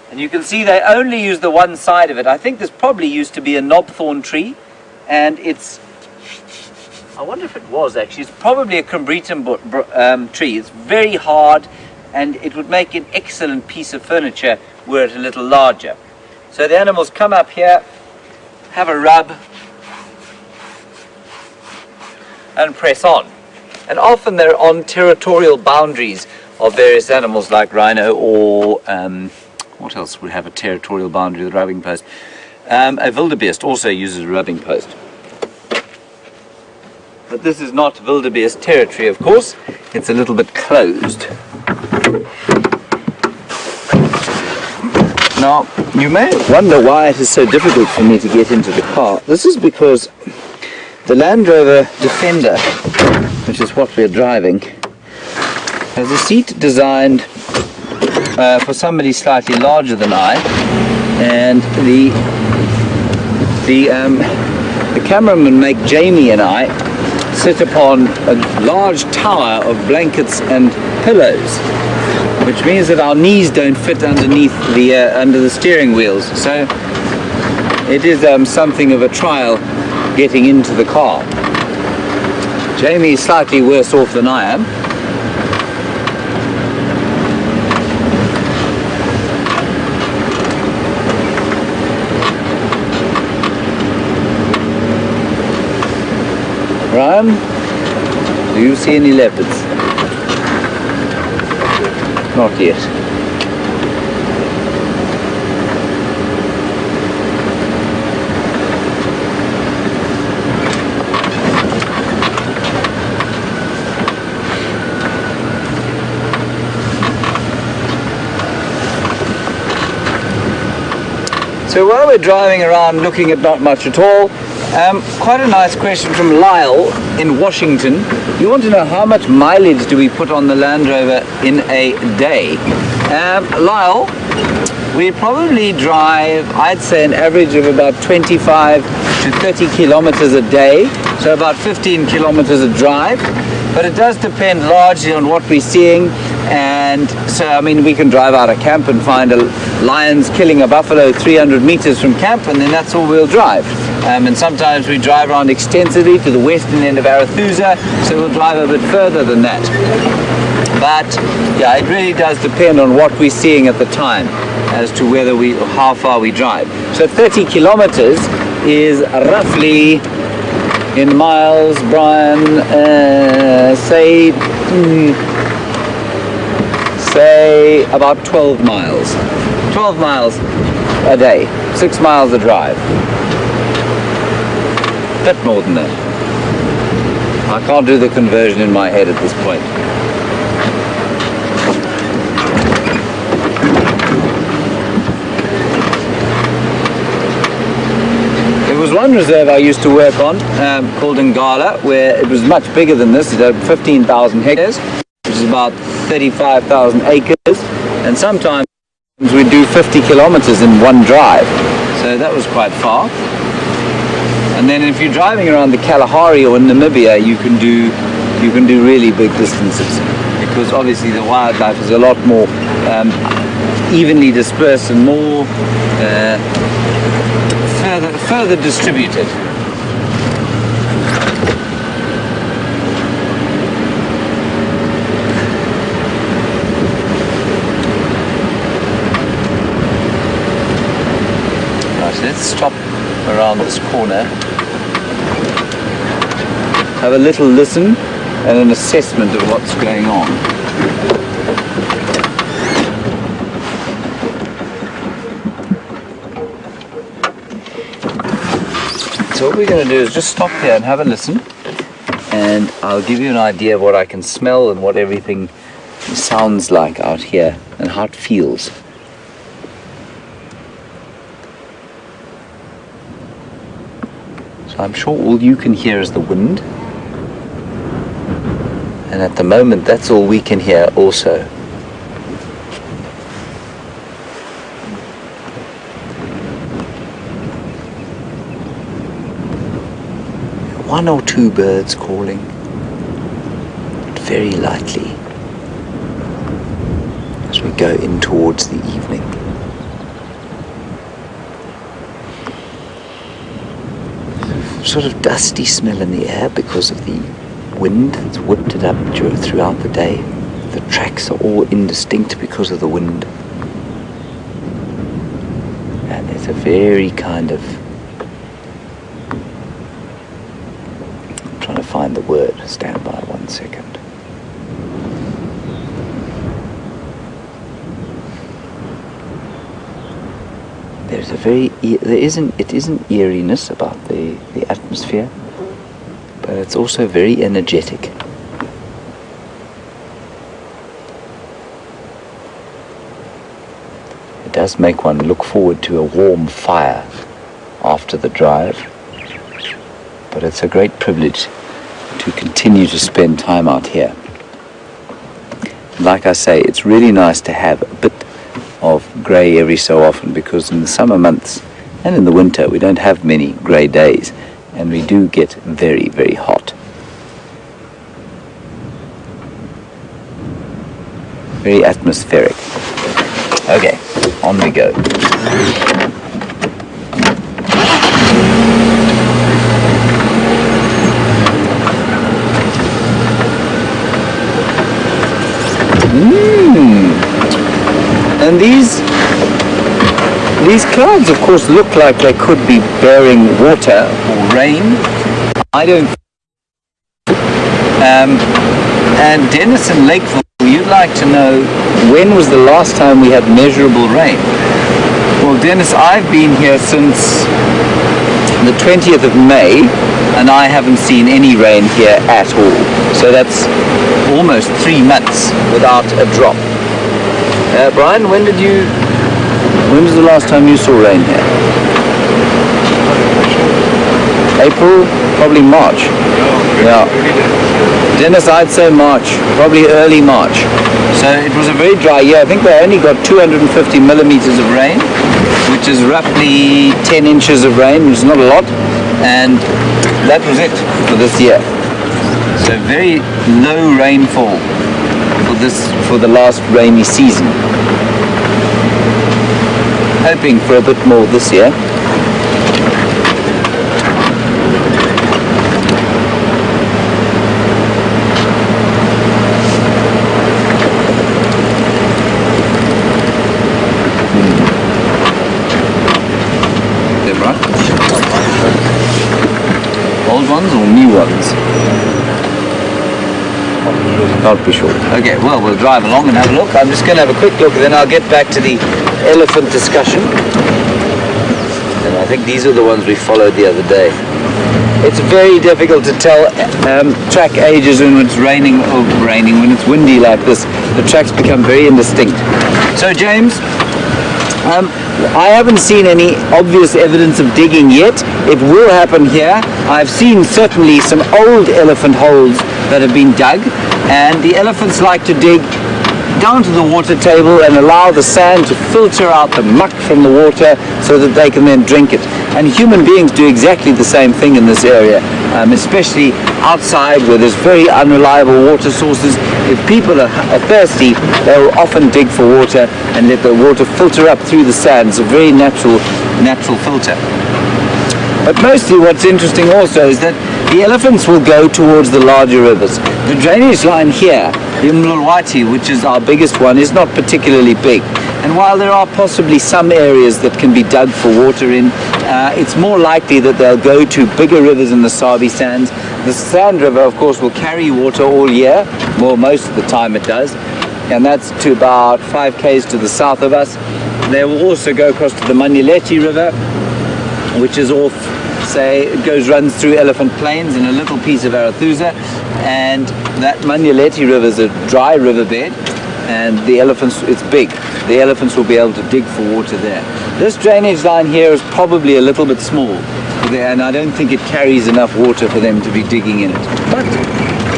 [SPEAKER 1] And you can see they only use the one side of it. I think this probably used to be a knobthorn tree, and it's, I wonder if it was actually, it's probably a Combretum tree. It's very hard, and it would make an excellent piece of furniture were it a little larger. So the animals come up here, have a rub, and press on. And often they're on territorial boundaries of various animals like rhino or what else would have a territorial boundary with a rubbing post? A wildebeest also uses a rubbing post. But this is not wildebeest territory, of course. It's a little bit closed. Now, you may wonder why it is so difficult for me to get into the car. This is because the Land Rover Defender, which is what we're driving, has a seat designed for somebody slightly larger than I, and the cameraman make Jamie and I sit upon a large tower of blankets and pillows, which means that our knees don't fit underneath the under the steering wheels. So it is something of a trial getting into the car. Jamie is slightly worse off than I am. Ryan, do you see any leopards? Not yet. So while we're driving around looking at not much at all, quite a nice question from Lyle in Washington. You want to know how much mileage do we put on the Land Rover in a day? Lyle, we probably drive, I'd say, an average of about 25 to 30 kilometers a day, so about 15 kilometers a drive. But it does depend largely on what we're seeing. And so, I mean, we can drive out of camp and find a lion's killing a buffalo 300 meters from camp, and then that's all-wheel drive. And sometimes we drive around extensively to the western end of Arethusa, so we'll drive a bit further than that. But yeah, it really does depend on what we're seeing at the time as to how far we drive. So 30 kilometers is roughly, in miles, Brian, say about 12 miles. 12 miles a day, 6 miles a drive. Bit more than that. I can't do the conversion in my head at this point. There was one reserve I used to work on called Ngala, where it was much bigger than this. It had 15,000 hectares, which is about 35,000 acres, and sometimes we'd do 50 kilometers in one drive, so that was quite far. And then if you're driving around the Kalahari or in Namibia, you can do really big distances, because obviously the wildlife is a lot more evenly dispersed and more further distributed. Let's stop around this corner, have a little listen and an assessment of what's going on. So what we're going to do is just stop here and have a listen, and I'll give you an idea of what I can smell and what everything sounds like out here and how it feels. I'm sure all you can hear is the wind, and at the moment that's all we can hear also. One or two birds calling, but very lightly, as we go in towards the evening. Sort of dusty smell in the air because of the wind that's whipped it up throughout the day. The tracks are all indistinct because of the wind. And there's a very kind of, I'm trying to find the word, stand by 1 second. There's it isn't eeriness about the atmosphere, but it's also very energetic. It does make one look forward to a warm fire after the drive, but it's a great privilege to continue to spend time out here. Like I say, it's really nice to have a bit of grey every so often, because in the summer months and in the winter we don't have many grey days, and we do get very, very hot. Very atmospheric. Okay, on we go. And these clouds, of course, look like they could be bearing water or rain. I don't. And Dennis and Lakeville, you'd like to know, when was the last time we had measurable rain? Well, Dennis, I've been here since the 20th of May, and I haven't seen any rain here at all. So that's almost 3 months without a drop. Brian, when did you When was the last time you saw rain here? April? Probably March. Yeah. Dennis, I'd say March, probably early March. So it was a very dry year. I think they only got 250 millimeters of rain, which is roughly 10 inches of rain, which is not a lot. And that was it for this year. So very low rainfall for the last rainy season. Hoping for a bit more this year. Old ones or new ones? Can't be sure. Okay, well, we'll drive along and have a look. I'm just going to have a quick look and then I'll get back to the elephant discussion. And I think these are the ones we followed the other day. It's very difficult to tell track ages when it's raining or when it's windy like this. The tracks become very indistinct. So James, I haven't seen any obvious evidence of digging yet. It will happen here. I've seen certainly some old elephant holes that have been dug, and the elephants like to dig down to the water table and allow the sand to filter out the muck from the water so that they can then drink it. And human beings do exactly the same thing in this area, especially outside where there's very unreliable water sources. If people are thirsty, they will often dig for water and let the water filter up through the sand. It's a very natural filter. But mostly what's interesting also is that the elephants will go towards the larger rivers. The drainage line here, the Mlolwati, which is our biggest one, is not particularly big. And while there are possibly some areas that can be dug for water in, it's more likely that they'll go to bigger rivers in the Sabi sands. The Sand River, of course, will carry water all year. Well, most of the time it does. And that's to about 5 k's to the south of us. They will also go across to the Manyeleti River, which is off, runs through Elephant Plains and a little piece of Arathusa. And that Manyeleti River is a dry riverbed, and the elephants, it's big. The elephants will be able to dig for water there. This drainage line here is probably a little bit small, and I don't think it carries enough water for them to be digging in it. But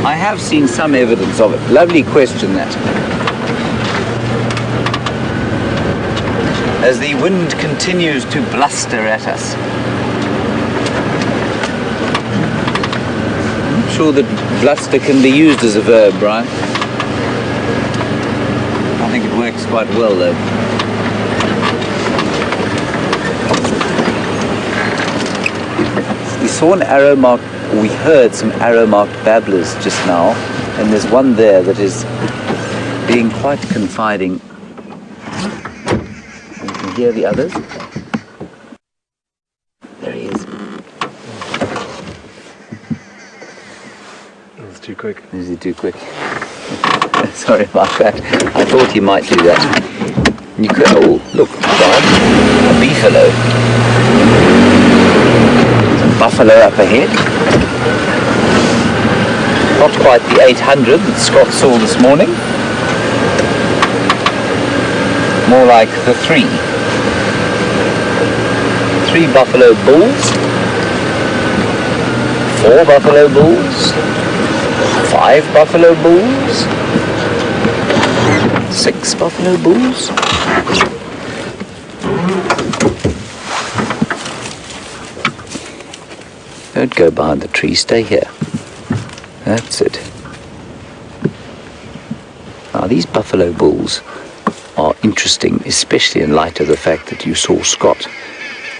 [SPEAKER 1] I have seen some evidence of it. Lovely question, that. As the wind continues to bluster at us. I'm sure that bluster can be used as a verb, Brian. I think it works quite well though. We saw an arrow mark, we heard some arrow marked babblers just now, and there's one there that is being quite confiding. You can hear the others. There he is.
[SPEAKER 2] That was too quick.
[SPEAKER 1] Is he too quick? Sorry about that. I thought he might do that. You could, oh, look, Brian, a beefalo. There's a buffalo up ahead. Not quite the 800 that Scott saw this morning. More like the 3. 3 buffalo bulls. 4 buffalo bulls. 5 buffalo bulls. 6 buffalo bulls. Don't go behind the tree, stay here. That's it. Now these buffalo bulls are interesting, especially in light of the fact that you saw Scott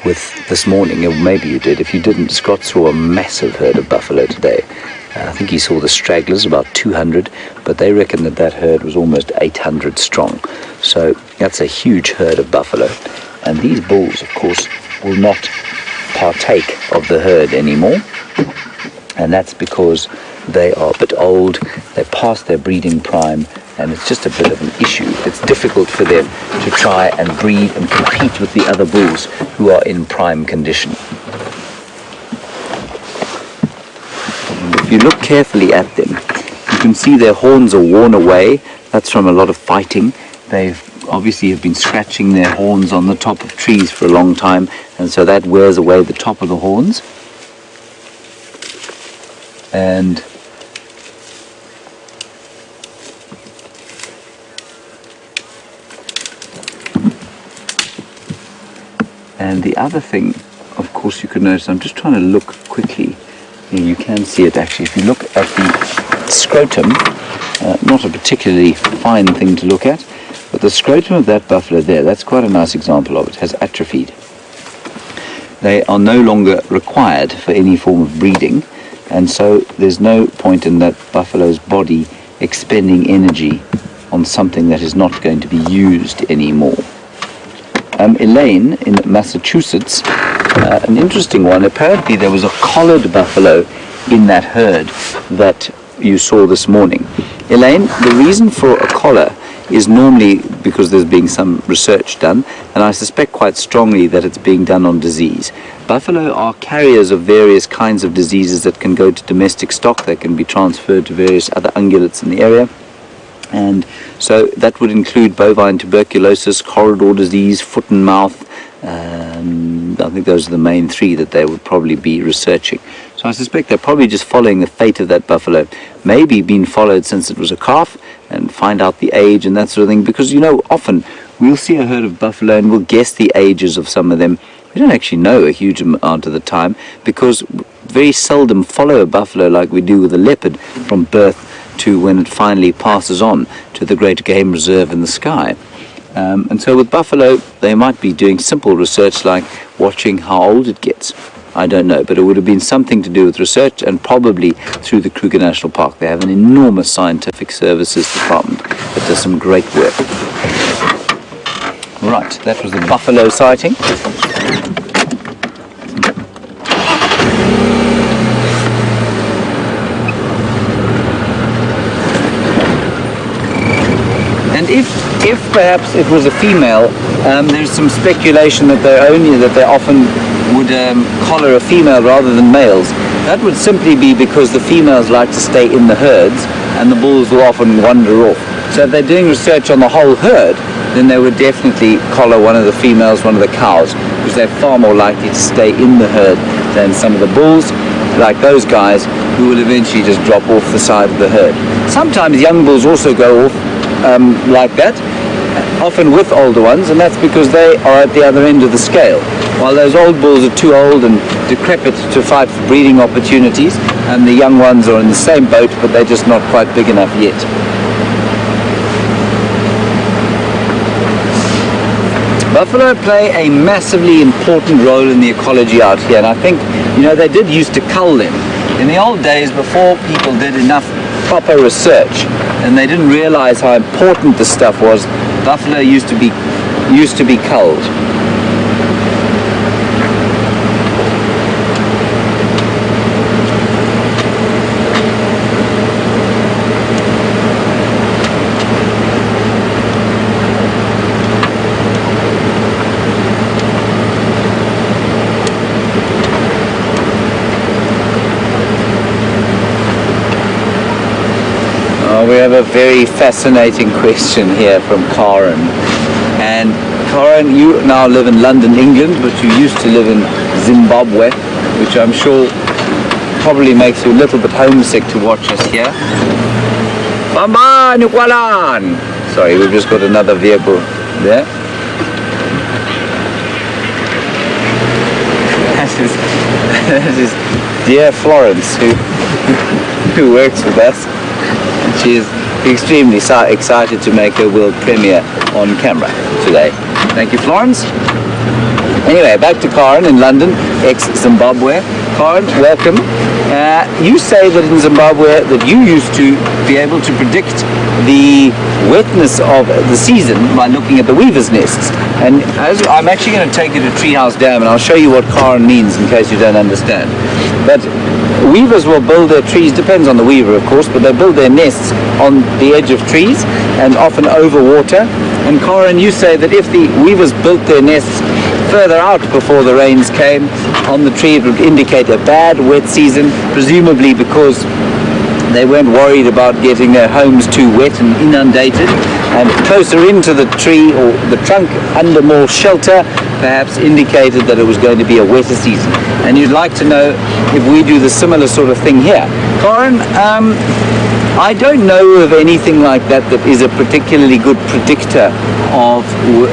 [SPEAKER 1] with this morning, or maybe you did. If you didn't, Scott saw a massive herd of buffalo today. I think he saw the stragglers, about 200, but they reckon that that herd was almost 800 strong. So that's a huge herd of buffalo. And these bulls, of course, will not partake of the herd anymore. And that's because they are a bit old, they're past their breeding prime, and it's just a bit of an issue. It's difficult for them to try and breed and compete with the other bulls who are in prime condition. If you look carefully at them, you can see their horns are worn away. That's from a lot of fighting. They've obviously have been scratching their horns on the top of trees for a long time, and so that wears away the top of the horns. And the other thing, of course, you could notice, I'm just trying to look quickly. You can see it actually. If you look at the scrotum, not a particularly fine thing to look at, but the scrotum of that buffalo there, that's quite a nice example of it, has atrophied. They are no longer required for any form of breeding, and so there's no point in that buffalo's body expending energy on something that is not going to be used anymore. Elaine in Massachusetts, an interesting one. Apparently there was a collared buffalo in that herd that you saw this morning. Elaine, the reason for a collar is normally because there's being some research done, and I suspect quite strongly that it's being done on disease. Buffalo are carriers of various kinds of diseases that can go to domestic stock, that can be transferred to various other ungulates in the area. And so that would include bovine tuberculosis, corridor disease, foot and mouth. I think those are the main three that they would probably be researching. So I suspect they're probably just following the fate of that buffalo, maybe been followed since it was a calf, and find out the age and that sort of thing. Because, you know, often we'll see a herd of buffalo and we'll guess the ages of some of them. We don't actually know a huge amount of the time, because very seldom follow a buffalo like we do with a leopard from birth to when it finally passes on to the great game reserve in the sky. And so with buffalo, they might be doing simple research like watching how old it gets. I don't know, but it would have been something to do with research, and probably through the Kruger National Park. They have an enormous scientific services department that does some great work. Right, that was the buffalo sighting. And if perhaps it was a female, there's some speculation that they often would collar a female rather than males. That would simply be because the females like to stay in the herds and the bulls will often wander off. So if they're doing research on the whole herd, then they would definitely collar one of the females, one of the cows, because they're far more likely to stay in the herd than some of the bulls, like those guys who will eventually just drop off the side of the herd. Sometimes young bulls also go off like that, often with older ones, and that's because they are at the other end of the scale. While those old bulls are too old and decrepit to fight for breeding opportunities, and the young ones are in the same boat, but they're just not quite big enough yet. Buffalo play a massively important role in the ecology out here, and I think, you know, they did used to cull them. In the old days, before people did enough proper research, and they didn't realize how important this stuff was, buffalo used to be culled. We have a very fascinating question here from Karen. And Karen, you now live in London, England, but you used to live in Zimbabwe, which I'm sure probably makes you a little bit homesick to watch us here. Bamba Nukwalan! Sorry, we've just got another vehicle there. That is dear Florence, who works with us. She is extremely excited to make her world premiere on camera today. Thank you, Florence. Anyway, back to Karen in London, ex-Zimbabwe. Karen, welcome. You say that in Zimbabwe that you used to be able to predict the wetness of the season by looking at the weaver's nests. And as I'm actually going to take you to Treehouse Dam, and I'll show you what Karen means in case you don't understand. But weavers will build their trees, depends on the weaver of course, but they build their nests on the edge of trees and often over water. And Karen, you say that if the weavers built their nests further out before the rains came on the tree, it would indicate a bad wet season, presumably because they weren't worried about getting their homes too wet and inundated. and closer into the tree or the trunk under more shelter perhaps indicated that it was going to be a wetter season. And you'd like to know if we do the similar sort of thing here. Corin, I don't know of anything like that that is a particularly good predictor of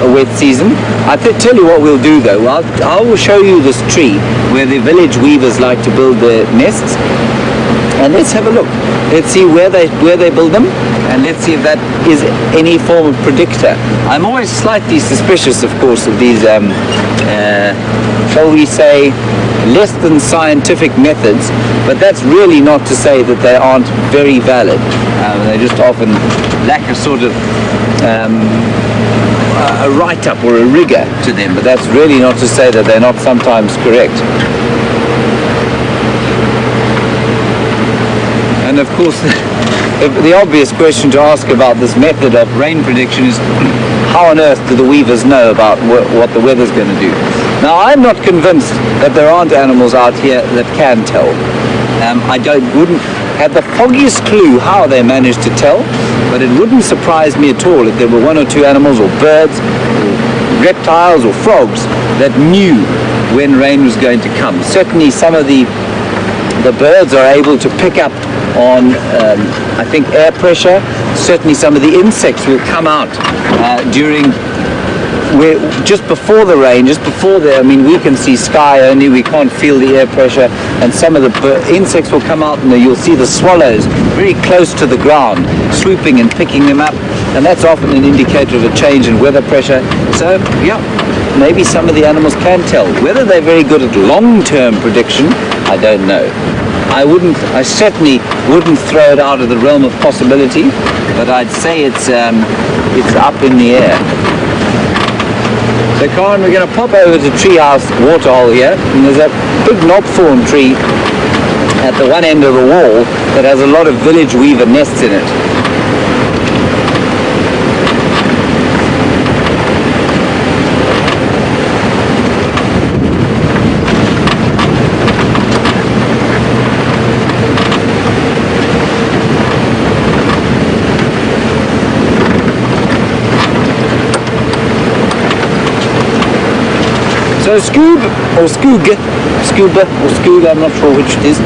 [SPEAKER 1] a wet season. I tell you what we'll do though. I will show you this tree where the village weavers like to build their nests, and let's have a look. Let's see where they build them, and let's see if that is any form of predictor. I'm always slightly suspicious, of course, of these, shall we say, less than scientific methods, but that's really not to say that they aren't very valid. They just often lack a sort of a write-up or a rigor to them, but that's really not to say that they're not sometimes correct. And of course, the obvious question to ask about this method of rain prediction is, how on earth do the weavers know about what the weather's going to do? Now, I'm not convinced that there aren't animals out here that can tell. I wouldn't have the foggiest clue how they managed to tell, but it wouldn't surprise me at all if there were one or two animals or birds or reptiles or frogs that knew when rain was going to come. Certainly some of the birds are able to pick up on, I think, air pressure. Certainly some of the insects will come out just before the rain, I mean, we can see sky only, we can't feel the air pressure, and some of the insects will come out, and you'll see the swallows very close to the ground, swooping and picking them up, and that's often an indicator of a change in weather pressure. So, yeah, maybe some of the animals can tell. Whether they're very good at long-term prediction, I don't know. I certainly wouldn't throw it out of the realm of possibility, but I'd say it's up in the air. So Corin, we're going to pop over to Treehouse Waterhole here, and there's a big knobthorn tree at the one end of the wall that has a lot of village weaver nests in it. So scuba, I'm not sure which it is.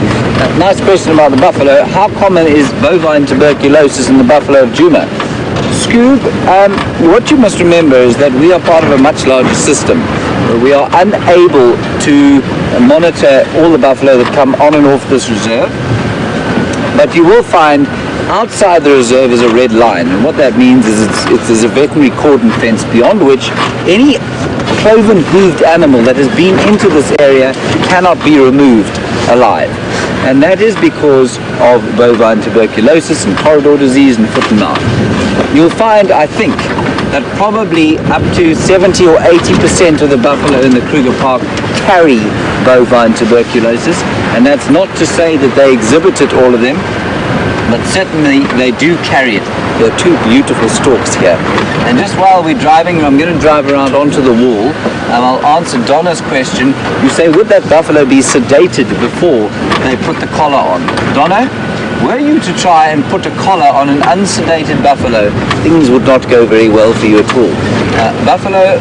[SPEAKER 1] Nice question about the buffalo. How common is bovine tuberculosis in the buffalo of Djuma? What you must remember is that we are part of a much larger system. We are unable to monitor all the buffalo that come on and off this reserve, but you will find outside the reserve is a red line, and what that means is there's a veterinary cordon fence beyond which any cloven hooved animal that has been into this area cannot be removed alive, and that is because of bovine tuberculosis and corridor disease and foot and mouth. You'll find, I think, that probably up to 70 or 80% of the buffalo in the Kruger Park carry bovine tuberculosis, and that's not to say that they exhibit it, all of them, but certainly they do carry it. There are two beautiful stalks here. And just while we're driving, I'm going to drive around onto the wall, and I'll answer Donna's question. You say, would that buffalo be sedated before they put the collar on? Donna, were you to try and put a collar on an unsedated buffalo, things would not go very well for you at all. Buffalo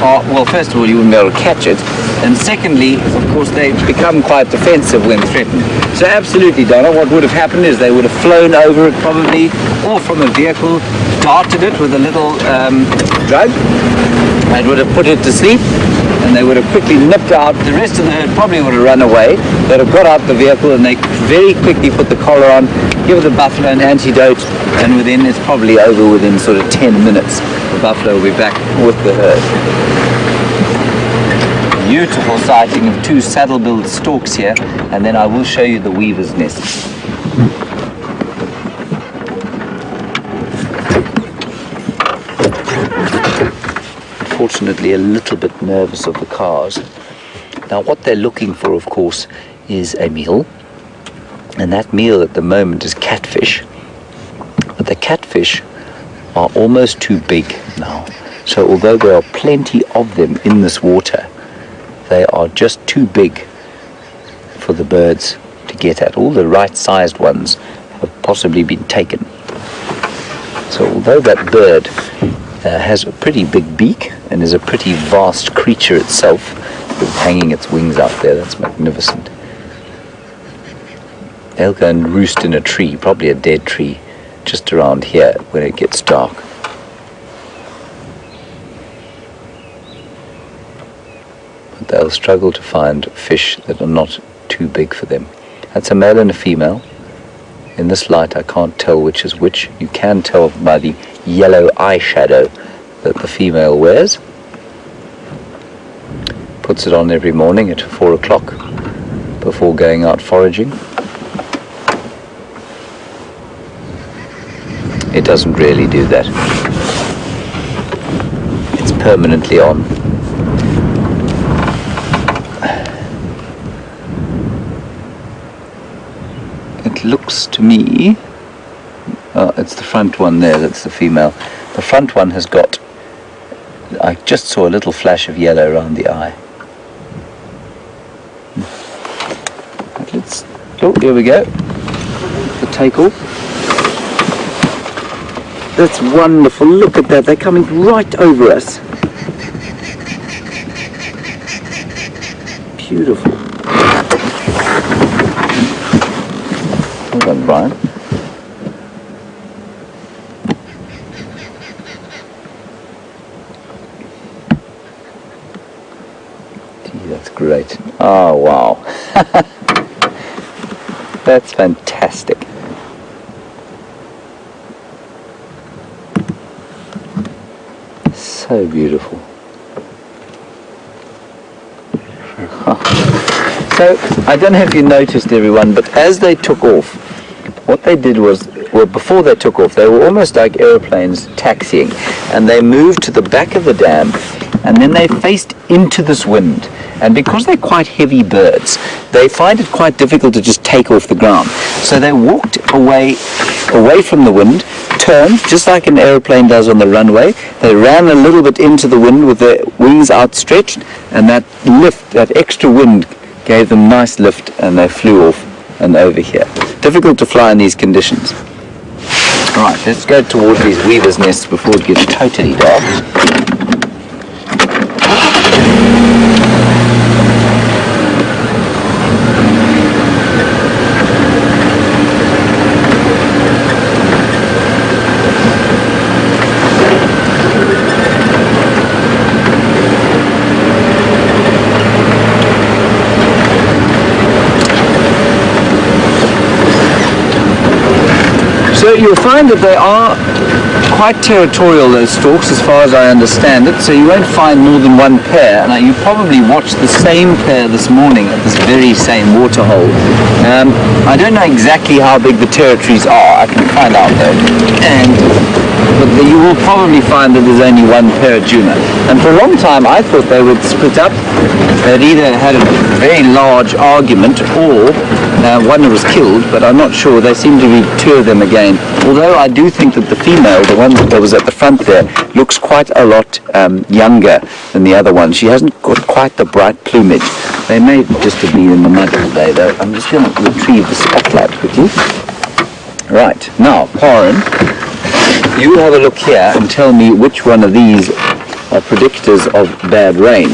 [SPEAKER 1] are, well, first of all, you wouldn't be able to catch it, and secondly, of course, they become quite defensive when threatened. So absolutely, Donna, what would have happened is they would have flown over it probably, or from a vehicle, darted it with a little drug, and would have put it to sleep, and they would have quickly nipped out. The rest of the herd probably would have run away. They'd have got out the vehicle, and they very quickly put the collar on, give the buffalo an antidote, and it's probably over within sort of 10 minutes. The buffalo will be back with the herd. Beautiful sighting of two saddle-billed storks here, and then I will show you the weaver's nest. Fortunately, a little bit nervous of the cars. Now what they're looking for, of course, is a meal, and that meal at the moment is catfish, but the catfish are almost too big now. So although there are plenty of them in this water, they are just too big for the birds to get at. All the right-sized ones have possibly been taken. So although that bird has a pretty big beak and is a pretty vast creature itself, with hanging its wings out there, that's magnificent. They'll go and roost in a tree, probably a dead tree, just around here when it gets dark. But they'll struggle to find fish that are not too big for them. That's a male and a female. In this light I can't tell which is which. You can tell by the yellow eyeshadow that the female wears. Puts it on every morning at 4 o'clock before going out foraging. It doesn't really do that. It's permanently on. It looks to me, it's the front one there, that's the female. The front one has got, I just saw a little flash of yellow around the eye. Here we go. The takeoff. That's wonderful. Look at that. They're coming right over us. Beautiful. Well done, Brian. Gee, that's great. Oh, wow. That's fantastic. So beautiful. So, I don't know if you noticed, everyone, but as they took off, what they did was, well, before they took off, they were almost like aeroplanes taxiing, and they moved to the back of the dam, and then they faced into this wind. And because they're quite heavy birds, they find it quite difficult to just take off the ground. So they walked away from the wind, turned, just like an aeroplane does on the runway. They ran a little bit into the wind with their wings outstretched, and that lift, that extra wind, gave them nice lift, and they flew off and over here. Difficult to fly in these conditions. Right, let's go towards these weavers' nests before it gets totally dark. So you'll find that they are quite territorial, those storks, as far as I understand it, so you won't find more than one pair. Now, you probably watched the same pair this morning at this very same waterhole. I don't know exactly how big the territories are. I can find out though. But you will probably find that there's only one pair of Djuma. And for a long time I thought they would split up. They'd either had a very large argument or one was killed, but I'm not sure. There seem to be two of them again. Although I do think that the female, the one that was at the front there, looks quite a lot younger than the other one. She hasn't got quite the bright plumage. They may just have been in the mud all day though. I'm just going to retrieve the spotlight quickly. Right, now, Corin, you have a look here and tell me which one of these are predictors of bad rain.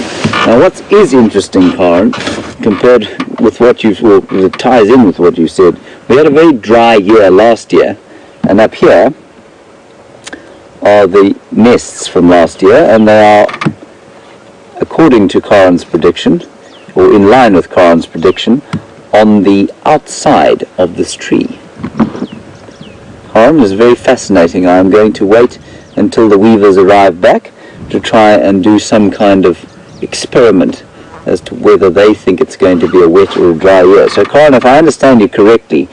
[SPEAKER 1] Now, what is interesting, Corin, compared with what it ties in with what you said, we had a very dry year last year, and up here are the nests from last year, and they are, according to Corin's prediction, or in line with Corin's prediction, on the outside of this tree. Corin is very fascinating. I am going to wait until the weavers arrive back to try and do some kind of experiment as to whether they think it's going to be a wet or a dry year. So Corin, if I understand you correctly,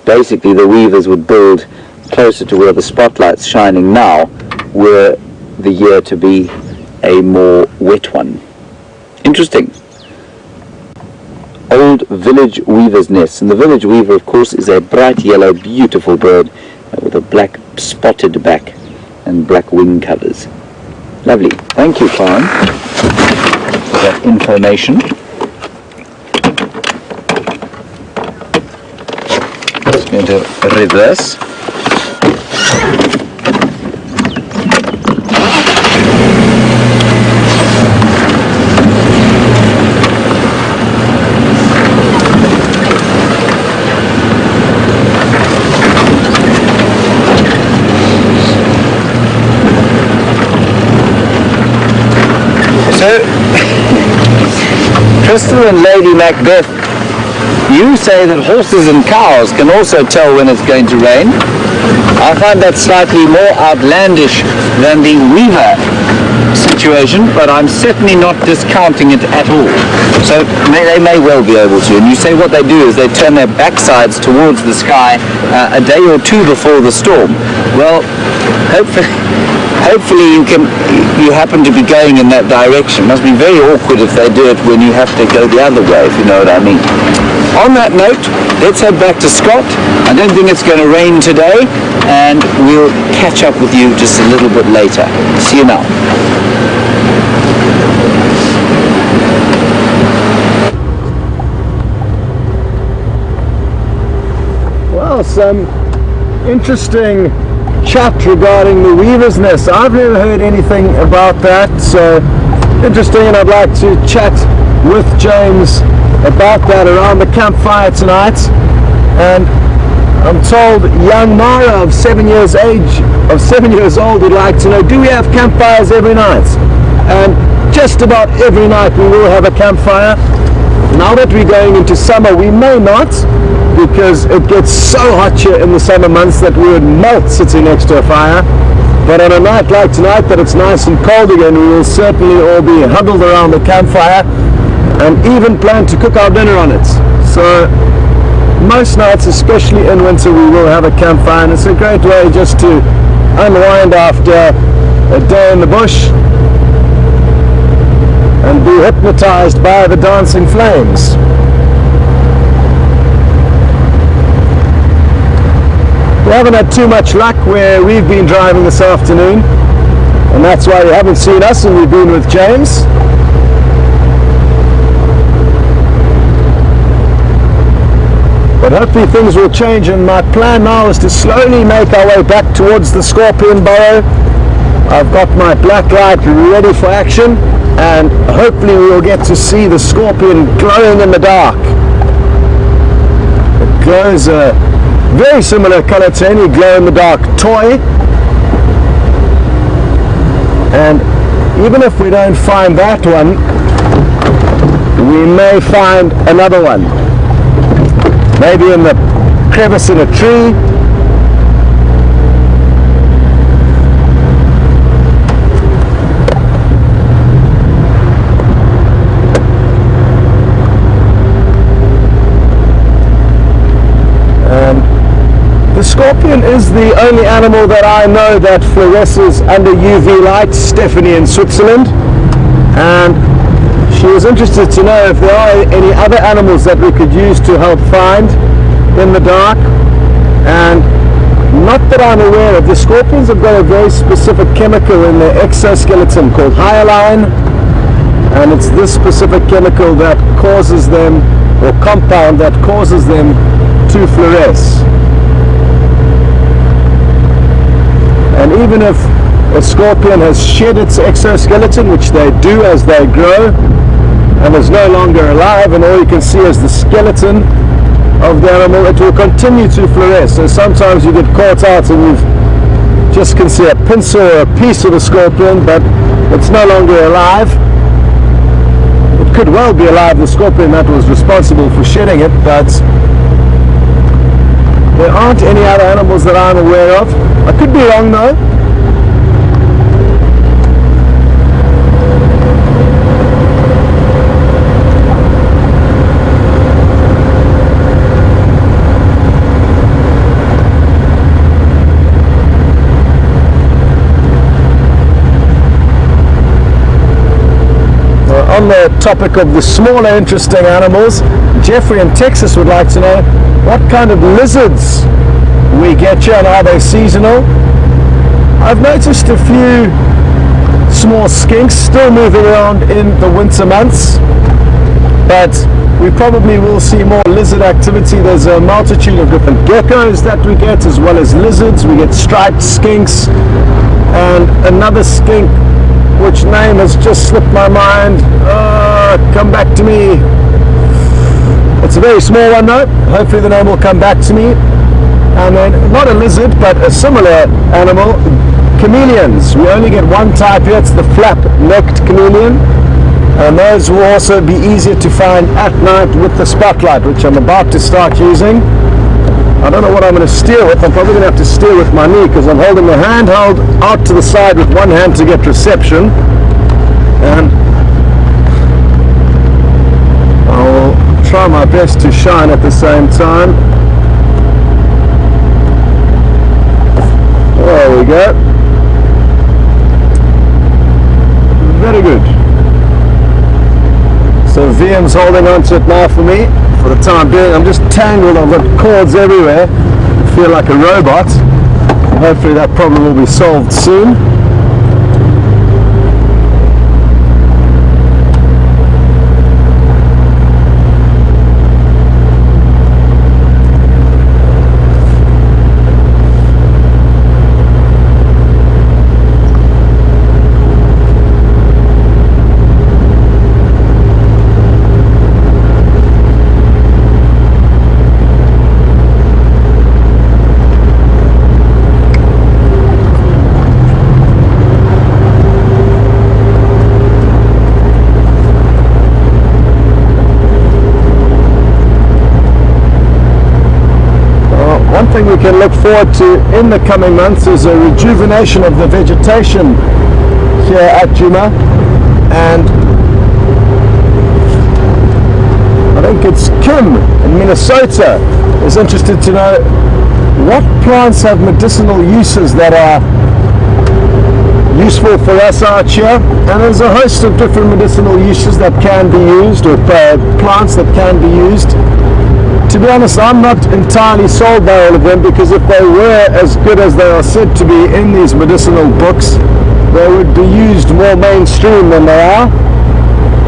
[SPEAKER 1] basically the weavers would build closer to where the spotlight's shining now, were the year to be a more wet one. Interesting. Old village weaver's nest. And the village weaver, of course, is a bright yellow, beautiful bird with a black spotted back and black wing covers. Lovely. Thank you, Corin, for that information. Just going to reverse. Crystal and Lady Macbeth, you say that horses and cows can also tell when it's going to rain. I find that slightly more outlandish than the weaver situation, but I'm certainly not discounting it at all. So they may well be able to. And you say what they do is they turn their backsides towards the sky a day or two before the storm. Well, hopefully you happen to be going in that direction. It must be very awkward if they do it when you have to go the other way, if you know what I mean. On that note, let's head back to Scott. I don't think it's going to rain today, and we'll catch up with you just a little bit later. See you now.
[SPEAKER 2] Well, some interesting chat regarding the weaver's nest. I've never heard anything about that, so interesting, and I'd like to chat with James about that around the campfire tonight. And I'm told young Mara of 7 years old would like to know, do we have campfires every night? And just about every night we will have a campfire. Now that we're going into summer, we may not, because it gets so hot here in the summer months that we would melt sitting next to a fire. But on a night like tonight that it's nice and cold again, we will certainly all be huddled around the campfire and even plan to cook our dinner on it. So most nights, especially in winter, we will have a campfire, and it's a great way just to unwind after a day in the bush and be hypnotized by the dancing flames. We haven't had too much luck where we've been driving this afternoon, and that's why you haven't seen us, and we've been with James. But hopefully things will change, and my plan now is to slowly make our way back towards the scorpion burrow. I've got my black light ready for action, and hopefully we will get to see the scorpion glowing in the dark. It glows a very similar color to any glow-in-the-dark toy. And even if we don't find that one, we may find another one. Maybe in the crevice in a tree. The scorpion is the only animal that I know that fluoresces under UV light, Stephanie in Switzerland, and she was interested to know if there are any other animals that we could use to help find in the dark. And not that I'm aware of. The scorpions have got a very specific chemical in their exoskeleton called hyaline, and it's this specific chemical that causes them, or compound that causes them to fluoresce. And even if a scorpion has shed its exoskeleton, which they do as they grow, and is no longer alive, and all you can see is the skeleton of the animal, it will continue to fluoresce. So sometimes you get caught out and you just can see a pencil or a piece of the scorpion, but it's no longer alive. It could well be alive, the scorpion that was responsible for shedding it, but there aren't any other animals that I'm aware of. I could be wrong though. On the topic of the smaller interesting animals, Jeffrey in Texas would like to know what kind of lizards we get here and are they seasonal? I've noticed a few small skinks still moving around in the winter months, but we probably will see more lizard activity. There's a multitude of different geckos that we get, as well as lizards. We get striped skinks and another skink, which name has just slipped my mind. Come back to me. It's a very small one though. Hopefully the name will come back to me. And then, not a lizard, but a similar animal, chameleons. We only get one type here. It's the flap-necked chameleon. and those will also be easier to find at night with the spotlight, which I'm about to start using. I don't know what I'm going to steer with. I'm probably going to have to steer with my knee because I'm holding the handheld out to the side with one hand to get reception, and I'll try my best to shine at the same time. There we go. Very good. So VM's holding on to it now for me for the time being. I'm just tangled. I've got cords everywhere. I feel like a robot. Hopefully that problem will be solved soon. One thing we can look forward to in the coming months is a rejuvenation of the vegetation here at Djuma, and I think it's Kim in Minnesota is interested to know what plants have medicinal uses that are useful for us out here, and there's a host of different medicinal uses that can be used, or plants that can be used. To be honest, I'm not entirely sold by all of them, because if they were as good as they are said to be in these medicinal books, they would be used more mainstream than they are.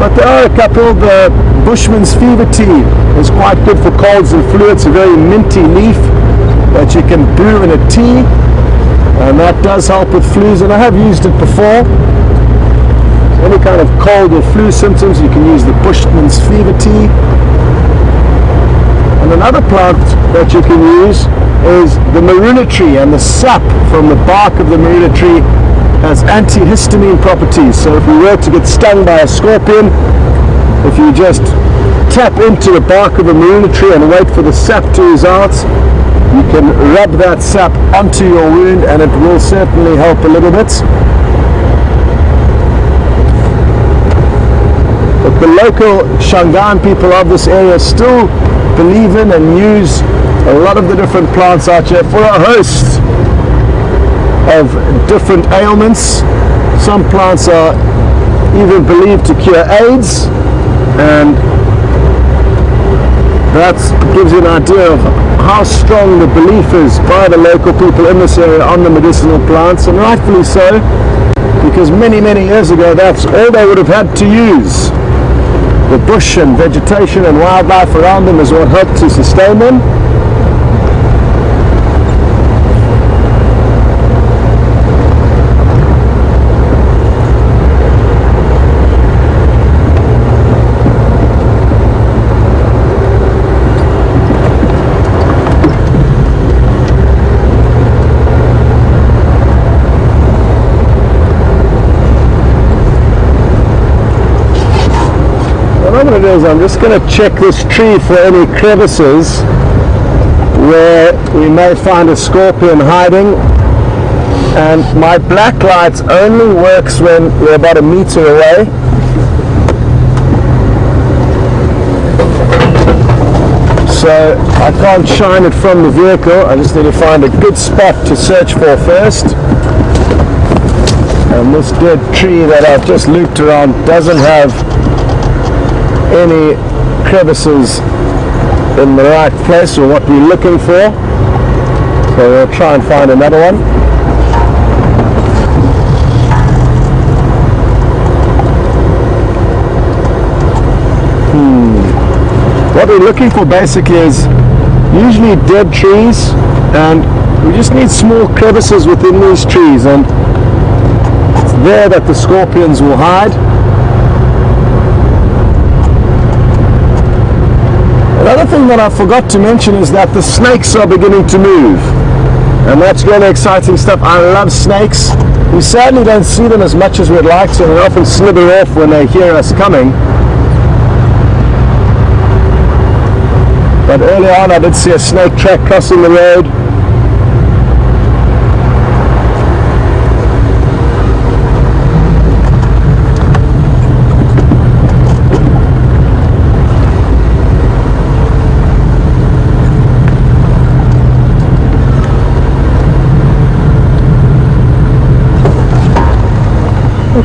[SPEAKER 2] But there are a couple. The Bushman's fever tea is quite good for colds and flu. It's a very minty leaf that you can brew in a tea, and that does help with flus, and I have used it before. Any kind of cold or flu symptoms, you can use the Bushman's fever tea. And another plant that you can use is the marula tree, and the sap from the bark of the marula tree has antihistamine properties. So if we were to get stung by a scorpion, if you just tap into the bark of a marula tree and wait for the sap to ooze out, you can rub that sap onto your wound, and it will certainly help a little bit. But the local Shangaan people of this area still believe in and use a lot of the different plants out here for a host of different ailments. Some plants are even believed to cure AIDS, and that gives you an idea of how strong the belief is by the local people in this area on the medicinal plants, and rightfully so, because many years ago that's all they would have had to use. The bush and vegetation and wildlife around them is what helped to sustain them. What it is, I'm just going to check this tree for any crevices where we may find a scorpion hiding, and my black light only works when we're about a meter away. So I can't shine it from the vehicle. I just need to find a good spot to search for first. And this dead tree that I've just looped around doesn't have any crevices in the right place or what we're looking for, so we'll try and find another one. What we're looking for basically is usually dead trees, and we just need small crevices within these trees, and it's there that the scorpions will hide. Another thing that I forgot to mention is that the snakes are beginning to move. And that's really exciting stuff. I love snakes. We sadly don't see them as much as we'd like to, and they often slither off when they hear us coming. But early on I did see a snake track crossing the road.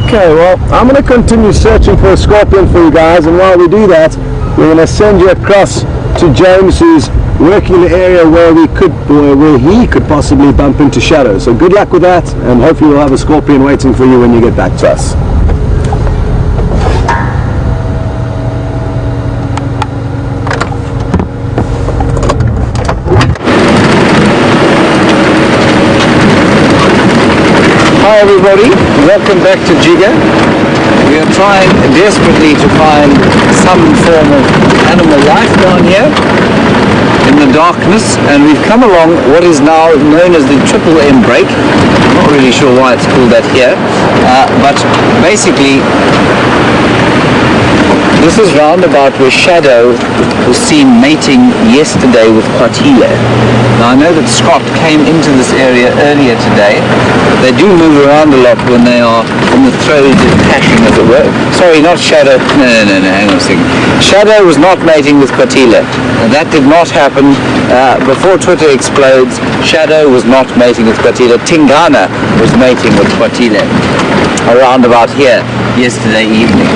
[SPEAKER 2] Okay, well, I'm going to continue searching for a scorpion for you guys, and while we do that, we're going to send you across to James, who's working in the area where he could possibly bump into Shadow. So good luck with that, and hopefully we'll have a scorpion waiting for you when you get back to us.
[SPEAKER 1] Hi everybody, welcome back to Djuma. We are trying desperately to find some form of animal life down here in the darkness, and we've come along what is now known as the Triple M break. I'm not really sure why it's called that here, but basically this is roundabout where Shadow was seen mating yesterday with Quatile. Now I know that Scott came into this area earlier today. They do move around a lot when they are in the throes of passion, as it were. Sorry, not Shadow. No, hang on a second. Shadow was not mating with Quatile. That did not happen. Before Twitter explodes, Shadow was not mating with Quatile. Tingana was mating with Quatile around about here yesterday evening.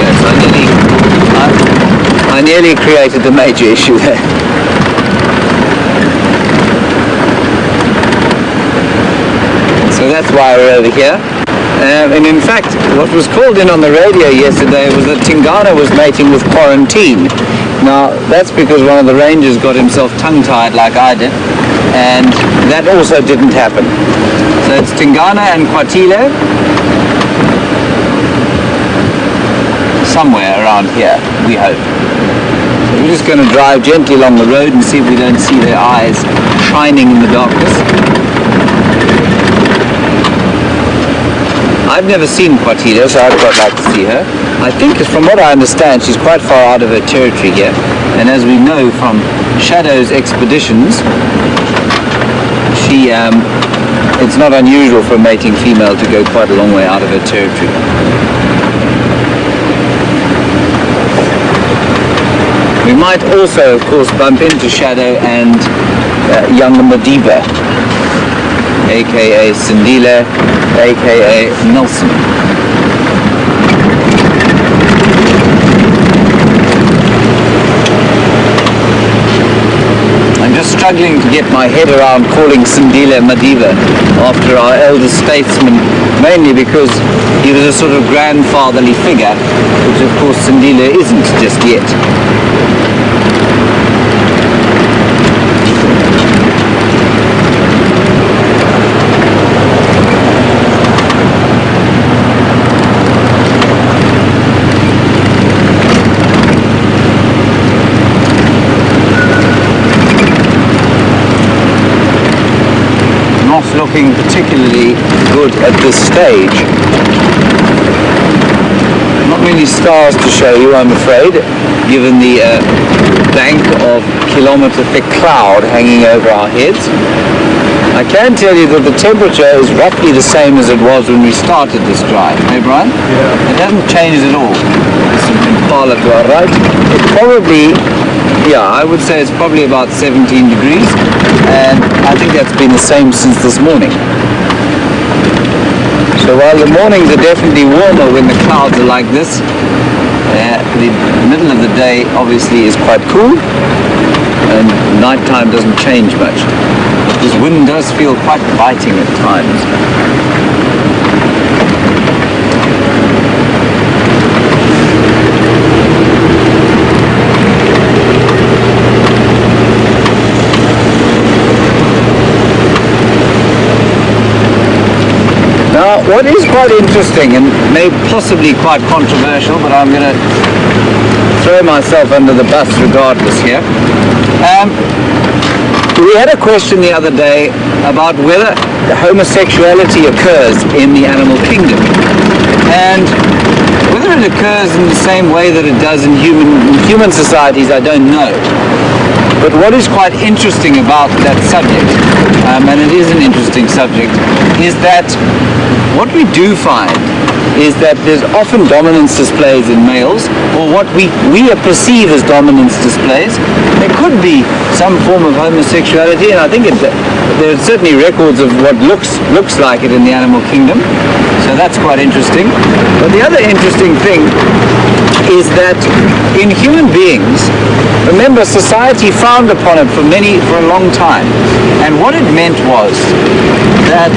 [SPEAKER 1] Yes, I nearly created the major issue there. So that's why we're over here. And in fact, what was called in on the radio yesterday was that Tingana was mating with Quarantine. Now, that's because one of the rangers got himself tongue-tied like I did, and that also didn't happen. So it's Tingana and Quatile, somewhere around here, we hope. So we're just going to drive gently along the road and see if we don't see their eyes shining in the darkness. I've never seen Quatile, so I'd quite like to see her. I think, from what I understand, she's quite far out of her territory here. And as we know from Shadow's expeditions, it's not unusual for a mating female to go quite a long way out of her territory. We might also, of course, bump into Shadow and young Madiba, aka Sindile, aka Nelson. I'm just struggling to get my head around calling Sindile Madiba after our elder statesman, mainly because he was a sort of grandfatherly figure, which of course Sindile isn't just yet. Looking particularly good at this stage. Not many stars to show you, I'm afraid, given the bank of kilometre-thick cloud hanging over our heads. I can tell you that the temperature is roughly the same as it was when we started this drive. Hey, Brian? Yeah. It hasn't changed at all. This Impala to our right. It probably, I would say it's probably about 17 degrees, and I think that's been the same since this morning. So while the mornings are definitely warmer when the clouds are like this, the middle of the day obviously is quite cool, and nighttime doesn't change much. But this wind does feel quite biting at times. Now, what is quite interesting and may possibly quite controversial, but I'm going to throw myself under the bus regardless here. We had a question the other day about whether homosexuality occurs in the animal kingdom. And whether it occurs in the same way that it does in human societies, I don't know. But what is quite interesting about that subject, and it is an interesting subject, is that what we do find is that there's often dominance displays in males, or what we perceive as dominance displays. There could be some form of homosexuality, and I think there are certainly records of what looks like it in the animal kingdom. So that's quite interesting. But the other interesting thing is that in human beings, remember, society frowned upon it for a long time. And what it meant was that,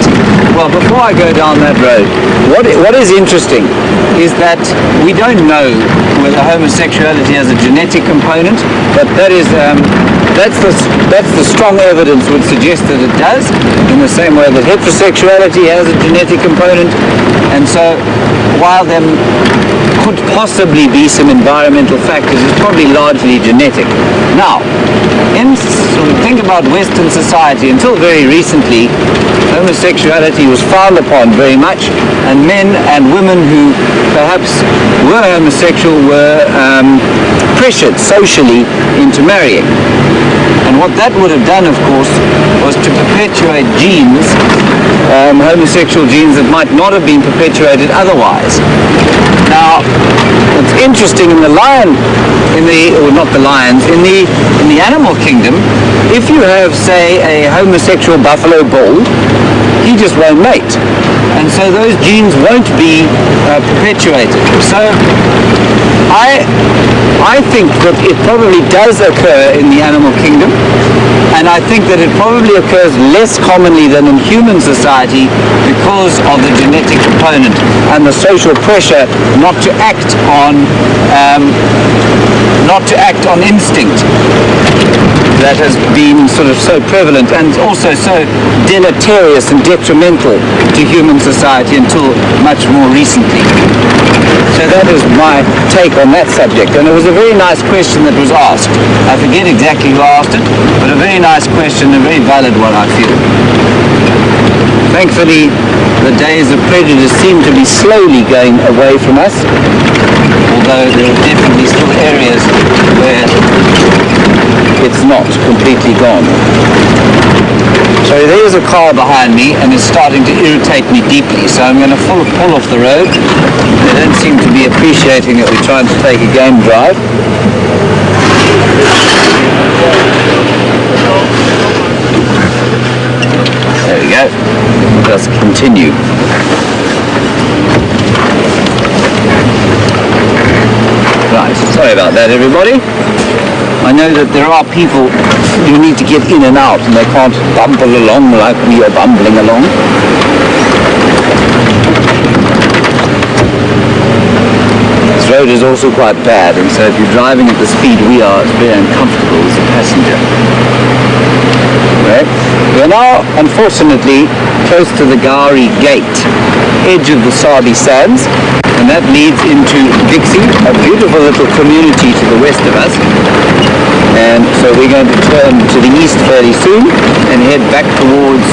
[SPEAKER 1] well, before I go down that road, what is interesting is that we don't know whether homosexuality has a genetic component, but that's the strong evidence would suggest that it does, in the same way that heterosexuality has a genetic component. And so while there could possibly be some environmental factors, it's probably largely genetic. Now, think about Western society. Until very recently, homosexuality was frowned upon very much, and men and women who perhaps were homosexual were pressured socially into marrying. And what that would have done, of course, was to perpetuate genes, homosexual genes that might not have been perpetuated otherwise. Now, what's interesting in the animal kingdom, if you have, say, a homosexual buffalo bull, he just won't mate. And so those genes won't be perpetuated. So I think that it probably does occur in the animal kingdom, and I think that it probably occurs less commonly than in human society because of the genetic component and the social pressure not to act on instinct that has been sort of so prevalent and also so deleterious and detrimental to human society until much more recently. So that is my take on that subject, and it was a very nice question that was asked. I forget exactly who asked it, but a very nice question, a very valid one, I feel. Thankfully, the days of prejudice seem to be slowly going away from us, although there are definitely still areas where it's not completely gone. So there's a car behind me, and it's starting to irritate me deeply, so I'm going to pull off the road. They don't seem to be appreciating that we're trying to take a game drive. There we go. Let's continue. Right, sorry about that, everybody. I know that there are people who need to get in and out, and they can't bumble along like we are bumbling along. This road is also quite bad, and so if you're driving at the speed we are, it's very uncomfortable as a passenger. Right. We're now, unfortunately, close to the Gari Gate, edge of the Sabi Sands, and that leads into Dixie, a beautiful little community to the west of us. And so we're going to turn to the east fairly soon and head back towards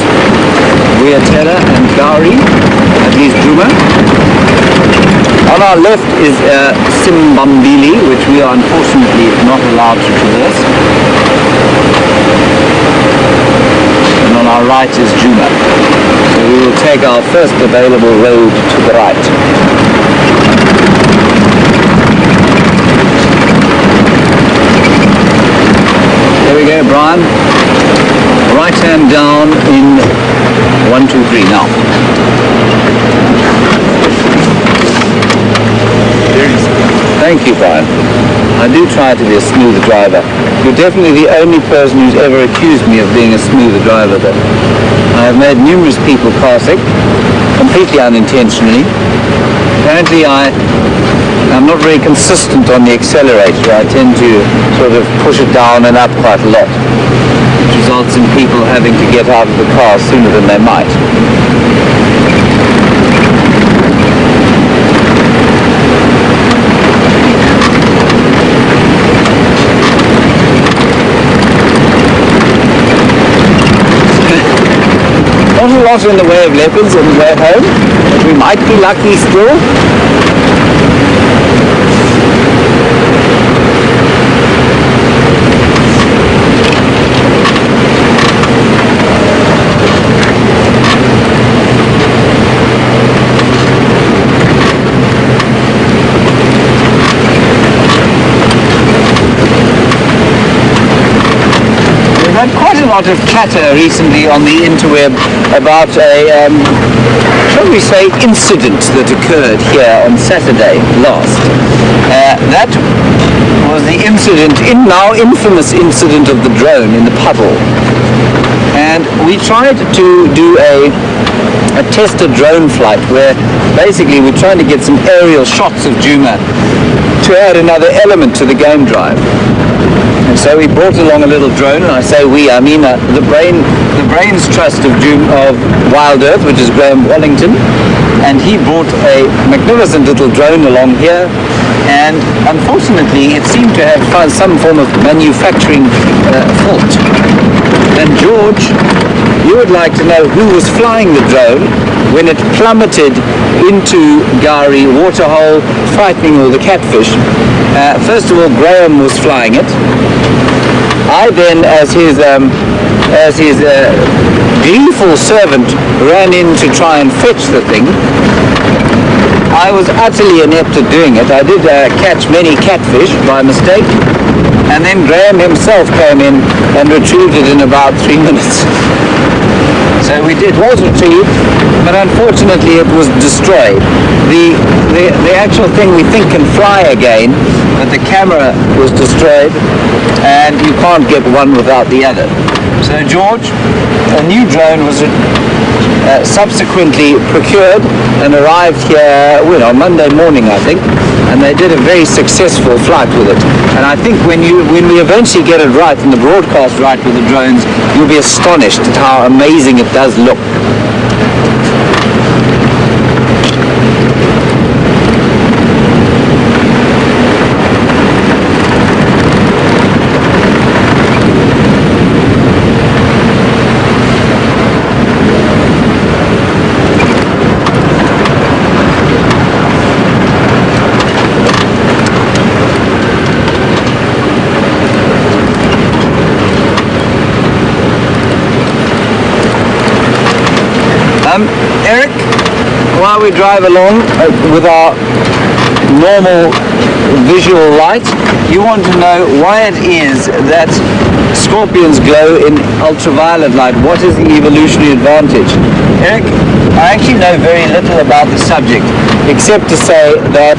[SPEAKER 1] Weatela and Gari, at least Djuma. On our left is Simbambili, which we are unfortunately not allowed to traverse. And on our right is Djuma. So we will take our first available road to the right. There we go, Brian. Right hand down in 1, 2, 3 now. Thank you, Brian. I do try to be a smooth driver. You're definitely the only person who's ever accused me of being a smooth driver, though. I have made numerous people car sick, completely unintentionally. Apparently I'm not very consistent on the accelerator. I tend to sort of push it down and up quite a lot, which results in people having to get out of the car sooner than they might. Not a lot in the way of leopards on the way home, but we might be lucky still. Quite a lot of chatter recently on the interweb about a, shall we say, incident that occurred here on Saturday last. That was the incident, now infamous incident of the drone in the puddle. And we tried to do a tested drone flight where basically we're trying to get some aerial shots of Djuma to add another element to the game drive. And so we brought along a little drone, and I say we, I mean the brains trust of Wild Earth, which is Graham Wallington, and he brought a magnificent little drone along here, and unfortunately it seemed to have found some form of manufacturing fault. And George, you would like to know who was flying the drone when it plummeted into Gari waterhole, frightening all the catfish. First of all, Graham was flying it. I then, as his gleeful servant, ran in to try and fetch the thing. I was utterly inept at doing it. I did catch many catfish by mistake, and then Graham himself came in and retrieved it in about 3 minutes. So it was retrieved, but unfortunately it was destroyed. The actual thing we think can fly again, but the camera was destroyed, and you can't get one without the other. So George, a new drone was subsequently procured and arrived here on Monday morning, I think, and they did a very successful flight with it. And I think when we eventually get it right and the broadcast right with the drones, you'll be astonished at how amazing it does look. Eric, while we drive along with our normal visual light, you want to know why it is that scorpions glow in ultraviolet light. What is the evolutionary advantage? Eric, I actually know very little about the subject, except to say that,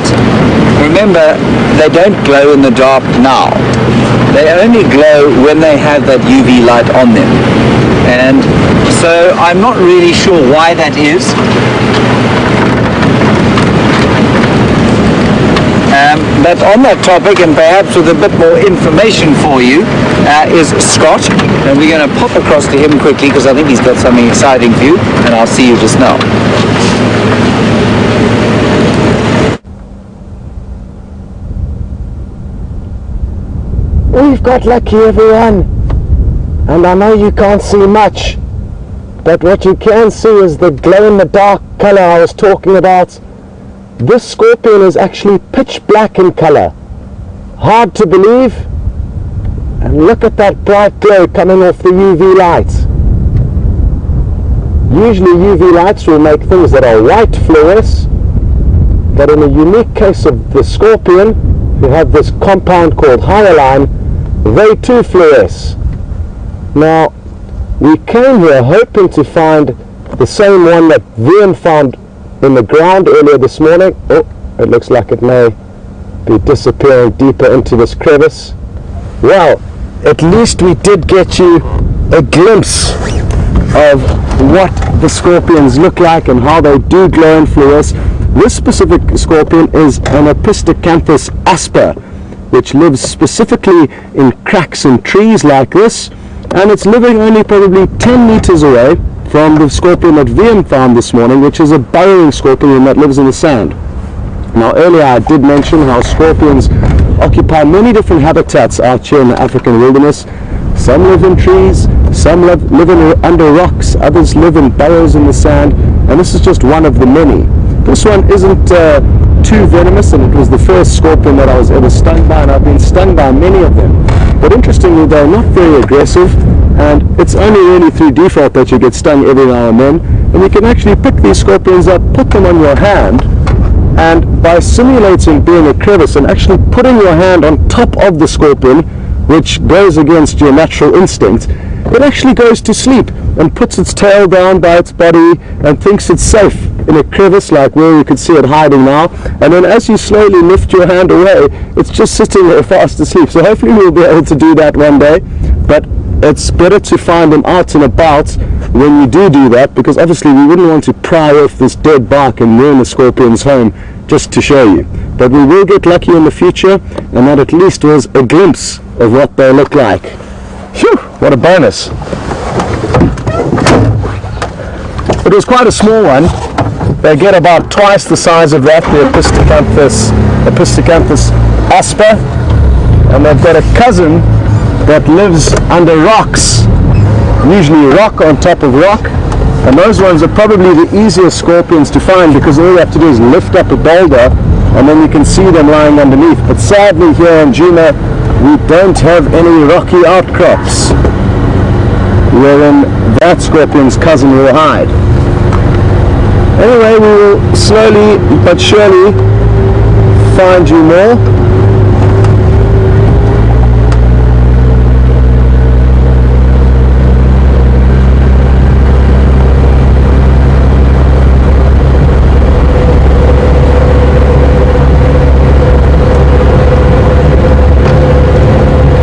[SPEAKER 1] remember, they don't glow in the dark now. They only glow when they have that UV light on them. And so I'm not really sure why that is. But on that topic, and perhaps with a bit more information for you, is Scott. And we're going to pop across to him quickly because I think he's got something exciting for you, and I'll see you just now.
[SPEAKER 2] We've got lucky, everyone. And I know you can't see much, but what you can see is the glow-in-the-dark color I was talking about. This scorpion is actually pitch black in color. Hard to believe. And look at that bright glow coming off the UV light. Usually UV lights will make things that are white fluoresce, but in the unique case of the scorpion, who have this compound called hyaline, they too fluoresce. Now, we came here hoping to find the same one that Vian found in the ground earlier this morning. Oh, it looks like it may be disappearing deeper into this crevice. Well, at least we did get you a glimpse of what the scorpions look like and how they do glow and fluoresce. This specific scorpion is an Epistocanthus asper, which lives specifically in cracks in trees like this, and it's living only probably 10 meters away from the scorpion that Vian found this morning, which is a burrowing scorpion that lives in the sand. Now, earlier I did mention how scorpions occupy many different habitats out here in the African wilderness. Some live in trees, some live under rocks, others live in burrows in the sand, and this is just one of the many. This one isn't too venomous, and it was the first scorpion that I was ever stung by, and I've been stung by many of them. But interestingly, they're not very aggressive, and it's only really through default that you get stung every now and then. And you can actually pick these scorpions up, put them on your hand, and by simulating being a crevice and actually putting your hand on top of the scorpion, which goes against your natural instinct, it actually goes to sleep and puts its tail down by its body and thinks it's safe in a crevice like where you can see it hiding now. And then as you slowly lift your hand away, it's just sitting there fast asleep. So hopefully we'll be able to do that one day. But it's better to find them out and about when you do that, because obviously we wouldn't want to pry off this dead bark and ruin the scorpion's home just to show you. But we will get lucky in the future, and that at least was a glimpse of what they look like. Phew, what a bonus. It was quite a small one. They get about twice the size of that, the Epistocanthus asper, and they've got a cousin that lives under rocks, usually rock on top of rock, and those ones are probably the easiest scorpions to find because all you have to do is lift up a boulder and then you can see them lying underneath. But sadly here in Djuma we don't have any rocky outcrops wherein that scorpion's cousin will hide. Anyway, we will slowly but surely find you more.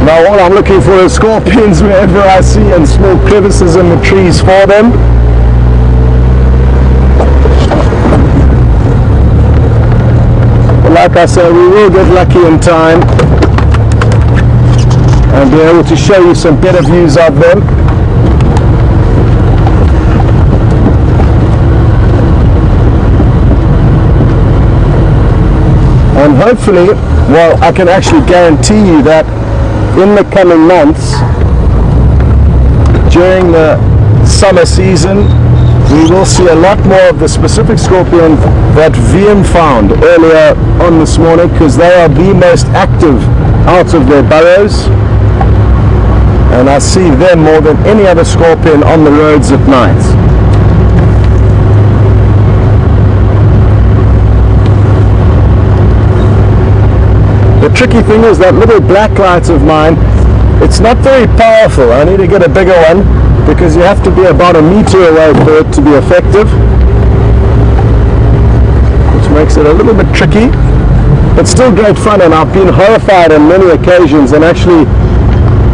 [SPEAKER 2] Now all I'm looking for is scorpions wherever I see, and small crevices in the trees for them. But like I said, we will get lucky in time and be able to show you some better views of them. And hopefully, well, I can actually guarantee you that in the coming months, during the summer season, we will see a lot more of the specific scorpion that VM found earlier on this morning, because they are the most active out of their burrows, and I see them more than any other scorpion on the roads at night. The tricky thing is that little black light of mine, it's not very powerful. I need to get a bigger one because you have to be about a meter away for it to be effective, which makes it a little bit tricky, but still great fun. And I've been horrified on many occasions and actually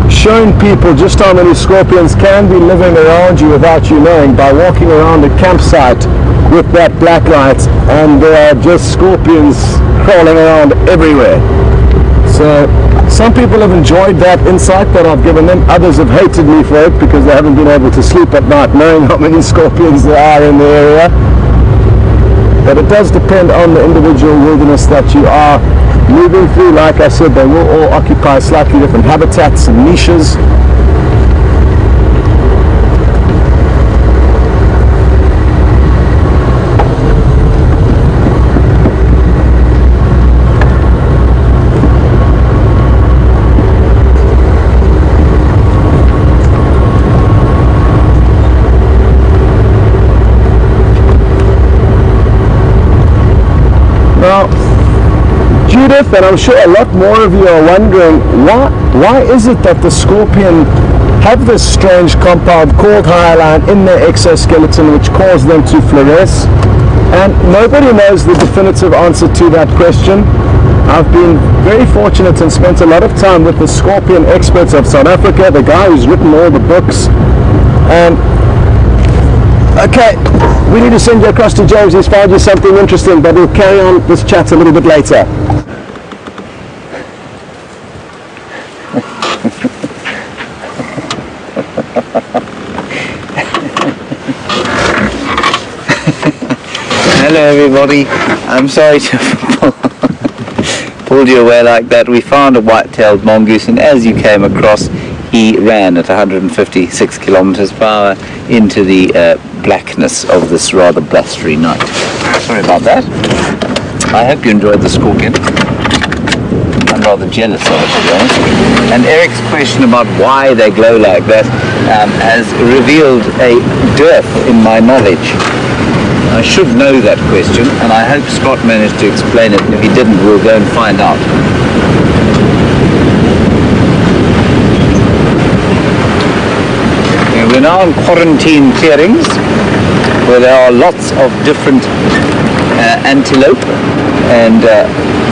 [SPEAKER 2] shown people just how many scorpions can be living around you without you knowing by walking around a campsite with that black light, and there are just scorpions crawling around everywhere. So some people have enjoyed that insight that I've given them. Others have hated me for it because they haven't been able to sleep at night knowing how many scorpions there are in the area. But it does depend on the individual wilderness that you are moving through. Like I said, they will all occupy slightly different habitats and niches. Now, Judith, and I'm sure a lot more of you are wondering, why is it that the scorpion have this strange compound called hyaline in their exoskeleton which causes them to fluoresce? And nobody knows the definitive answer to that question. I've been very fortunate and spent a lot of time with the scorpion experts of South Africa, the guy who's written all the books. And okay, we need to send you across to James. He's found you something interesting, but we'll carry on this chat a little bit later.
[SPEAKER 1] Hello everybody, I'm sorry to pulled you away like that. We found a white-tailed mongoose, and as you came across, he ran at 156 kilometers per hour into the blackness of this rather blustery night. Sorry about that. I hope you enjoyed the scorpion. I'm rather jealous of it, to be honest. And Eric's question about why they glow like that has revealed a dearth in my knowledge. I should know that question, and I hope Scott managed to explain it. If he didn't, we'll go and find out. We're now in quarantine clearings, where there are lots of different antelope and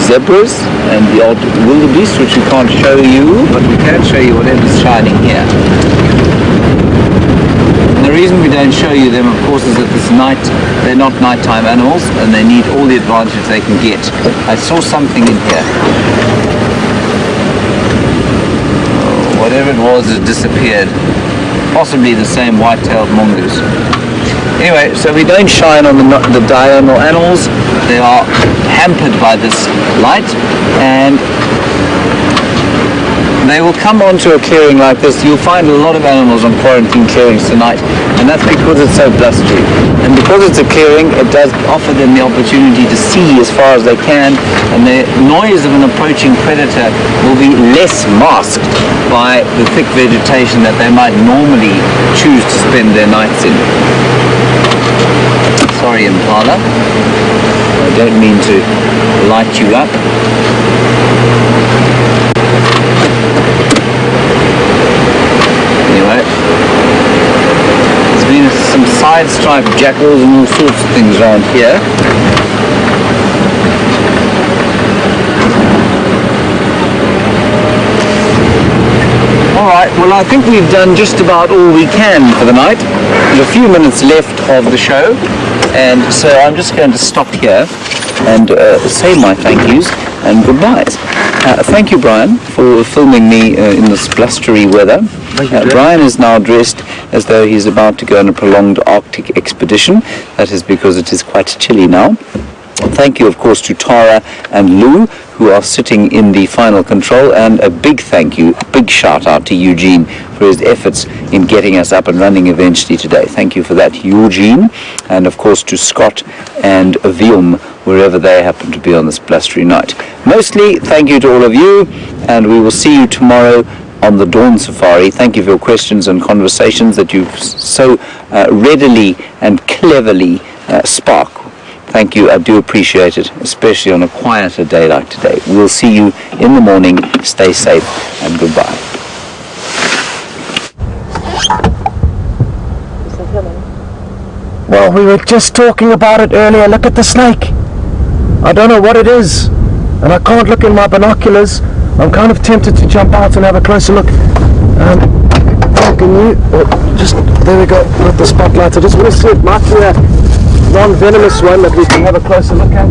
[SPEAKER 1] zebras and the odd wildebeest, which we can't show you, but we can show you whatever's shining here. And the reason we don't show you them, of course, is that this night, they're not nighttime animals, and they need all the advantage they can get. I saw something in here. Oh, whatever it was, it disappeared. Possibly the same white-tailed mongoose. Anyway, so we don't shine on the diurnal animals. They are hampered by this light, and they will come onto a clearing like this. You'll find a lot of animals on quarantine clearings tonight, and that's because it's so blustery. And because it's a clearing, it does offer them the opportunity to see as far as they can, and the noise of an approaching predator will be less masked by the thick vegetation that they might normally choose to spend their nights in. Sorry, Impala. I don't mean to light you up. Anyway, there's been some side-striped jackals and all sorts of things around here. Alright, well I think we've done just about all we can for the night. There's a few minutes left of the show, and so I'm just going to stop here and say my thank yous and goodbyes. Thank you, Brian, for filming me in this blustery weather. Brian is now dressed as though he's about to go on a prolonged Arctic expedition. That is because it is quite chilly now. Thank you, of course, to Tara and Lou, who are sitting in the final control, and a big thank you, a big shout out to Eugene for his efforts in getting us up and running eventually today. Thank you for that, Eugene. And of course to Scott and Vium, wherever they happen to be on this blustery night. Mostly, thank you to all of you, and we will see you tomorrow on the Dawn Safari. Thank you for your questions and conversations that you've so readily and cleverly spark. Thank you, I do appreciate it, especially on a quieter day like today. We'll see you in the morning. Stay safe and goodbye.
[SPEAKER 2] Well, we were just talking about it earlier. Look at the snake. I don't know what it is, and I can't look in my binoculars. I'm kind of tempted to jump out and have a closer look. Can you? Just, there we go, with the spotlight. I just want to see it might be a non-venomous one that we can have a closer look at. I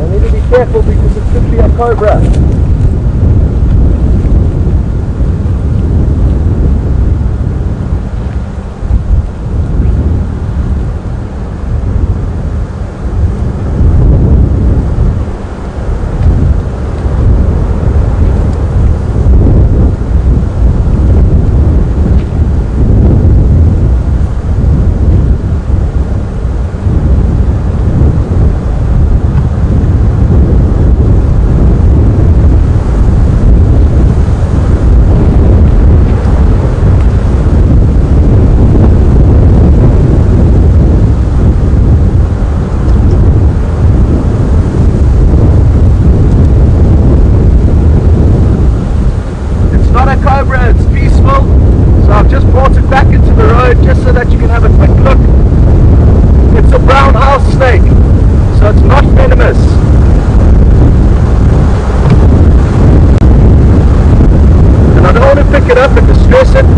[SPEAKER 2] need to be careful because it could be a cobra.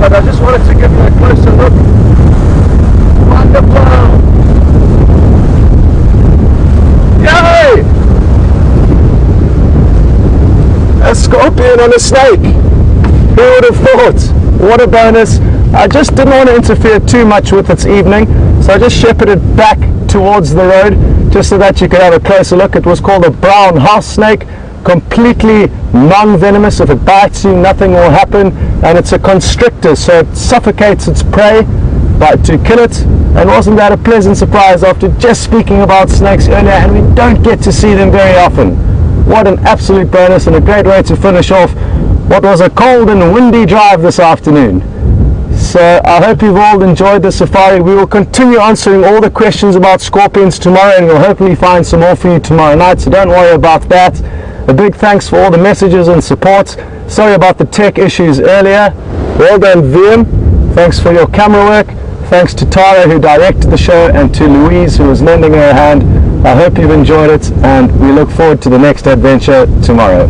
[SPEAKER 2] But I just wanted to give you a closer look. Wonderful! Yay! A scorpion on a snake! Who would have thought? What a bonus. I just didn't want to interfere too much with its evening, so I just shepherded back towards the road just so that you could have a closer look. It was called a brown house snake. completely non-venomous. If it bites you, nothing will happen, and it's a constrictor, so it suffocates its prey to kill it. And wasn't that a pleasant surprise after just speaking about snakes earlier, and we don't get to see them very often. What an absolute bonus, and a great way to finish off what was a cold and windy drive this afternoon. So I hope you've all enjoyed the safari. We will continue answering all the questions about scorpions tomorrow, and we'll hopefully find some more for you tomorrow night, so don't worry about that. A big thanks for all the messages and support. Sorry about the tech issues earlier. Well done, VM. Thanks for your camera work. Thanks to Tara, who directed the show, and to Louise, who was lending her a hand. I hope you've enjoyed it, and we look forward to the next adventure tomorrow.